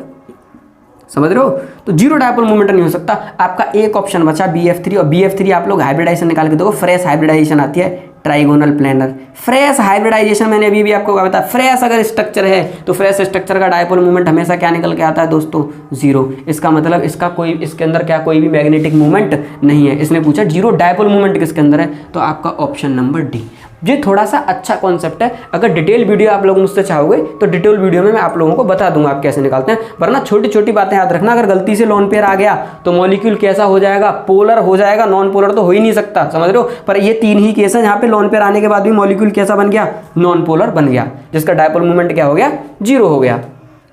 S1: समझ रहे हो। तो जीरो डायपोल मूवमेंट नहीं हो सकता। आपका एक ऑप्शन बचा BF3, और BF3 आप लोग हाइब्रिडाइजेशन निकाल के देखो, फ्रेश हाइब्रिडाइजेशन आती है, ट्राइगोनल प्लेनर। फ्रेश हाइब्रिडाइजेशन मैंने अभी भी आपको बताया, फ्रेश अगर स्ट्रक्चर है तो फ्रेश स्ट्रक्चर का डायपोल मूवमेंट हमेशा क्या निकल के आता है दोस्तों, जीरो। इसका मतलब इसके अंदर क्या कोई भी मैग्नेटिक मूवमेंट नहीं है। इसने पूछा जीरो डायपोल मूवमेंट किसके अंदर है, तो आपका ऑप्शन नंबर डी। ये थोड़ा सा अच्छा कॉन्सेप्ट है, अगर डिटेल वीडियो आप लोग मुझसे चाहोगे तो डिटेल वीडियो में मैं आप लोगों को बता दूंगा आप कैसे निकालते हैं, वरना छोटी छोटी बातें याद रखना। अगर गलती से लोन पेयर आ गया तो मॉलिक्यूल कैसा हो जाएगा, पोलर हो जाएगा, नॉन पोलर तो हो ही नहीं सकता, समझ रहे हो। पर ये 3 ही केस है जहाँ पे लोन पेयर आने के बाद भी मॉलिक्यूल कैसा बन गया, नॉन पोलर बन गया, जिसका डायपोल मूवमेंट क्या हो गया, जीरो हो गया।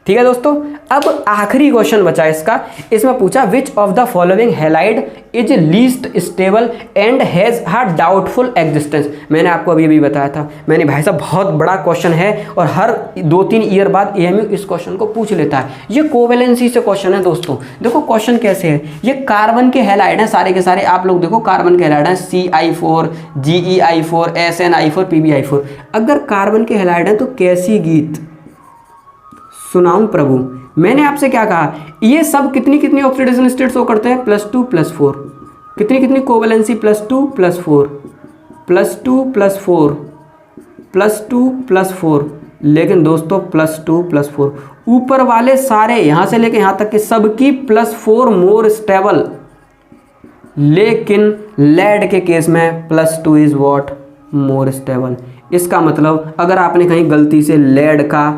S1: ठीक है दोस्तों, अब आखिरी क्वेश्चन बचा इसका। इसमें पूछा विच of the following halide is least stable and has her doubtful existence. मैंने आपको अभी भी बताया था, मैंने भाई साहब बहुत बड़ा क्वेश्चन है और हर 2-3 ईयर बाद AMU इस क्वेश्चन को पूछ लेता है। ये कोवेलेंसी से क्वेश्चन है दोस्तों। देखो क्वेश्चन कैसे है, ये कार्बन के हैलाइड हैं सारे के सारे, आप लोग देखो कार्बन के हैलाइड हैं CI4, GeI4, SnI4, PbI4। अगर कार्बन के हैलाइड हैं तो कैसी गीत सुनाऊं प्रभु। मैंने आपसे क्या कहा, ये सब कितनी कितनी ऑक्सीडेशन स्टेट शो करते हैं, +2 +4, कितनी कितनी कोवेलेंसी, +2 +4, +2 +4, +2 +4। लेकिन दोस्तों +2 +4 ऊपर वाले सारे यहां से लेके यहां तक के सबकी +4 मोर स्टेबल, लेकिन लेड के केस में +2 इज व्हाट, मोर स्टेबल। इसका मतलब अगर आपने कहीं गलती से लेड का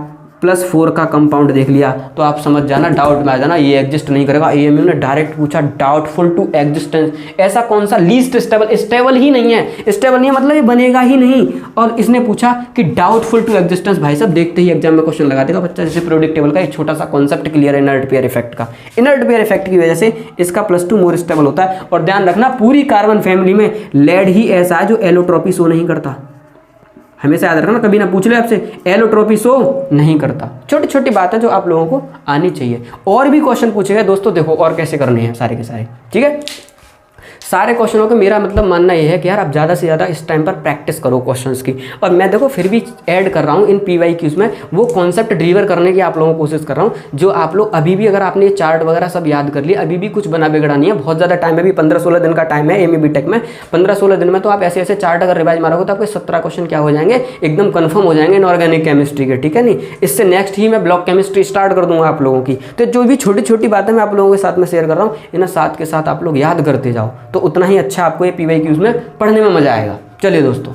S1: +4 का कंपाउंड देख लिया तो आप समझ जाना, डाउट में आ जाना, ये एग्जिस्ट नहीं करेगा। एएमयू ने डायरेक्ट पूछा डाउटफुल टू एग्जिस्टेंस, ऐसा कौन सा लीस्ट स्टेबल, स्टेबल ही नहीं है, स्टेबल नहीं है मतलब ये बनेगा ही नहीं। और इसने पूछा कि डाउटफुल टू एग्जिस्टेंस, भाई साहब देखते ही एग्जाम में क्वेश्चन लगा देगा बच्चा। जैसे पीरियोडिक टेबल का एक छोटा सा कॉन्सेप्ट क्लियर है इनर्ट पेयर इफेक्ट का, इनर्ट पेयर इफेक्ट की वजह से इसका +2 मोर स्टेबल होता है। और ध्यान रखना पूरी कार्बन फैमिली में लेड ही ऐसा है जो एलोट्रोपी शो नहीं करता, हमेशा याद रखना, कभी ना पूछ ले आपसे, एलोट्रोपी शो नहीं करता। छोटी छोटी बातें जो आप लोगों को आनी चाहिए। और भी क्वेश्चन पूछेगा दोस्तों, देखो और कैसे करने हैं सारे के सारे, ठीक है। सारे क्वेश्चनों का मेरा मतलब मानना यह है कि यार आप ज़्यादा से ज़्यादा इस टाइम पर प्रैक्टिस करो क्वेश्चंस की। और मैं देखो फिर भी ऐड कर रहा हूँ इन PYQs में वो कॉन्सेप्ट डिलीवर करने की आप लोगों को कोशिश कर रहा हूँ, जो आप लोग अभी भी अगर आपने ये चार्ट वगैरह सब याद कर लिया, अभी भी कुछ बना बिगड़ा नहीं है, बहुत ज़्यादा टाइम है, अभी 15-16 दिन का टाइम है MEB टेक में। 15-16 दिन में तो आप ऐसे ऐसे चार्ट अगर रिवाइज मारोगे तो आपके 17 क्वेश्चन क्या हो जाएंगे, एकदम कन्फर्म हो जाएंगे इनऑर्गेनिक केमिस्ट्री के, ठीक है नहीं। इससे नेक्स्ट ही मैं ब्लॉक केमिस्ट्री स्टार्ट कर दूंगा आप लोगों की। तो जो भी छोटी छोटी बातें मैं आप लोगों के साथ में शेयर कर रहा हूँ, इन्हें साथ के साथ आप लोग याद करते जाओ, तो उतना ही अच्छा आपको ये PYQs में पढ़ने में मजा आएगा। चलिए दोस्तों।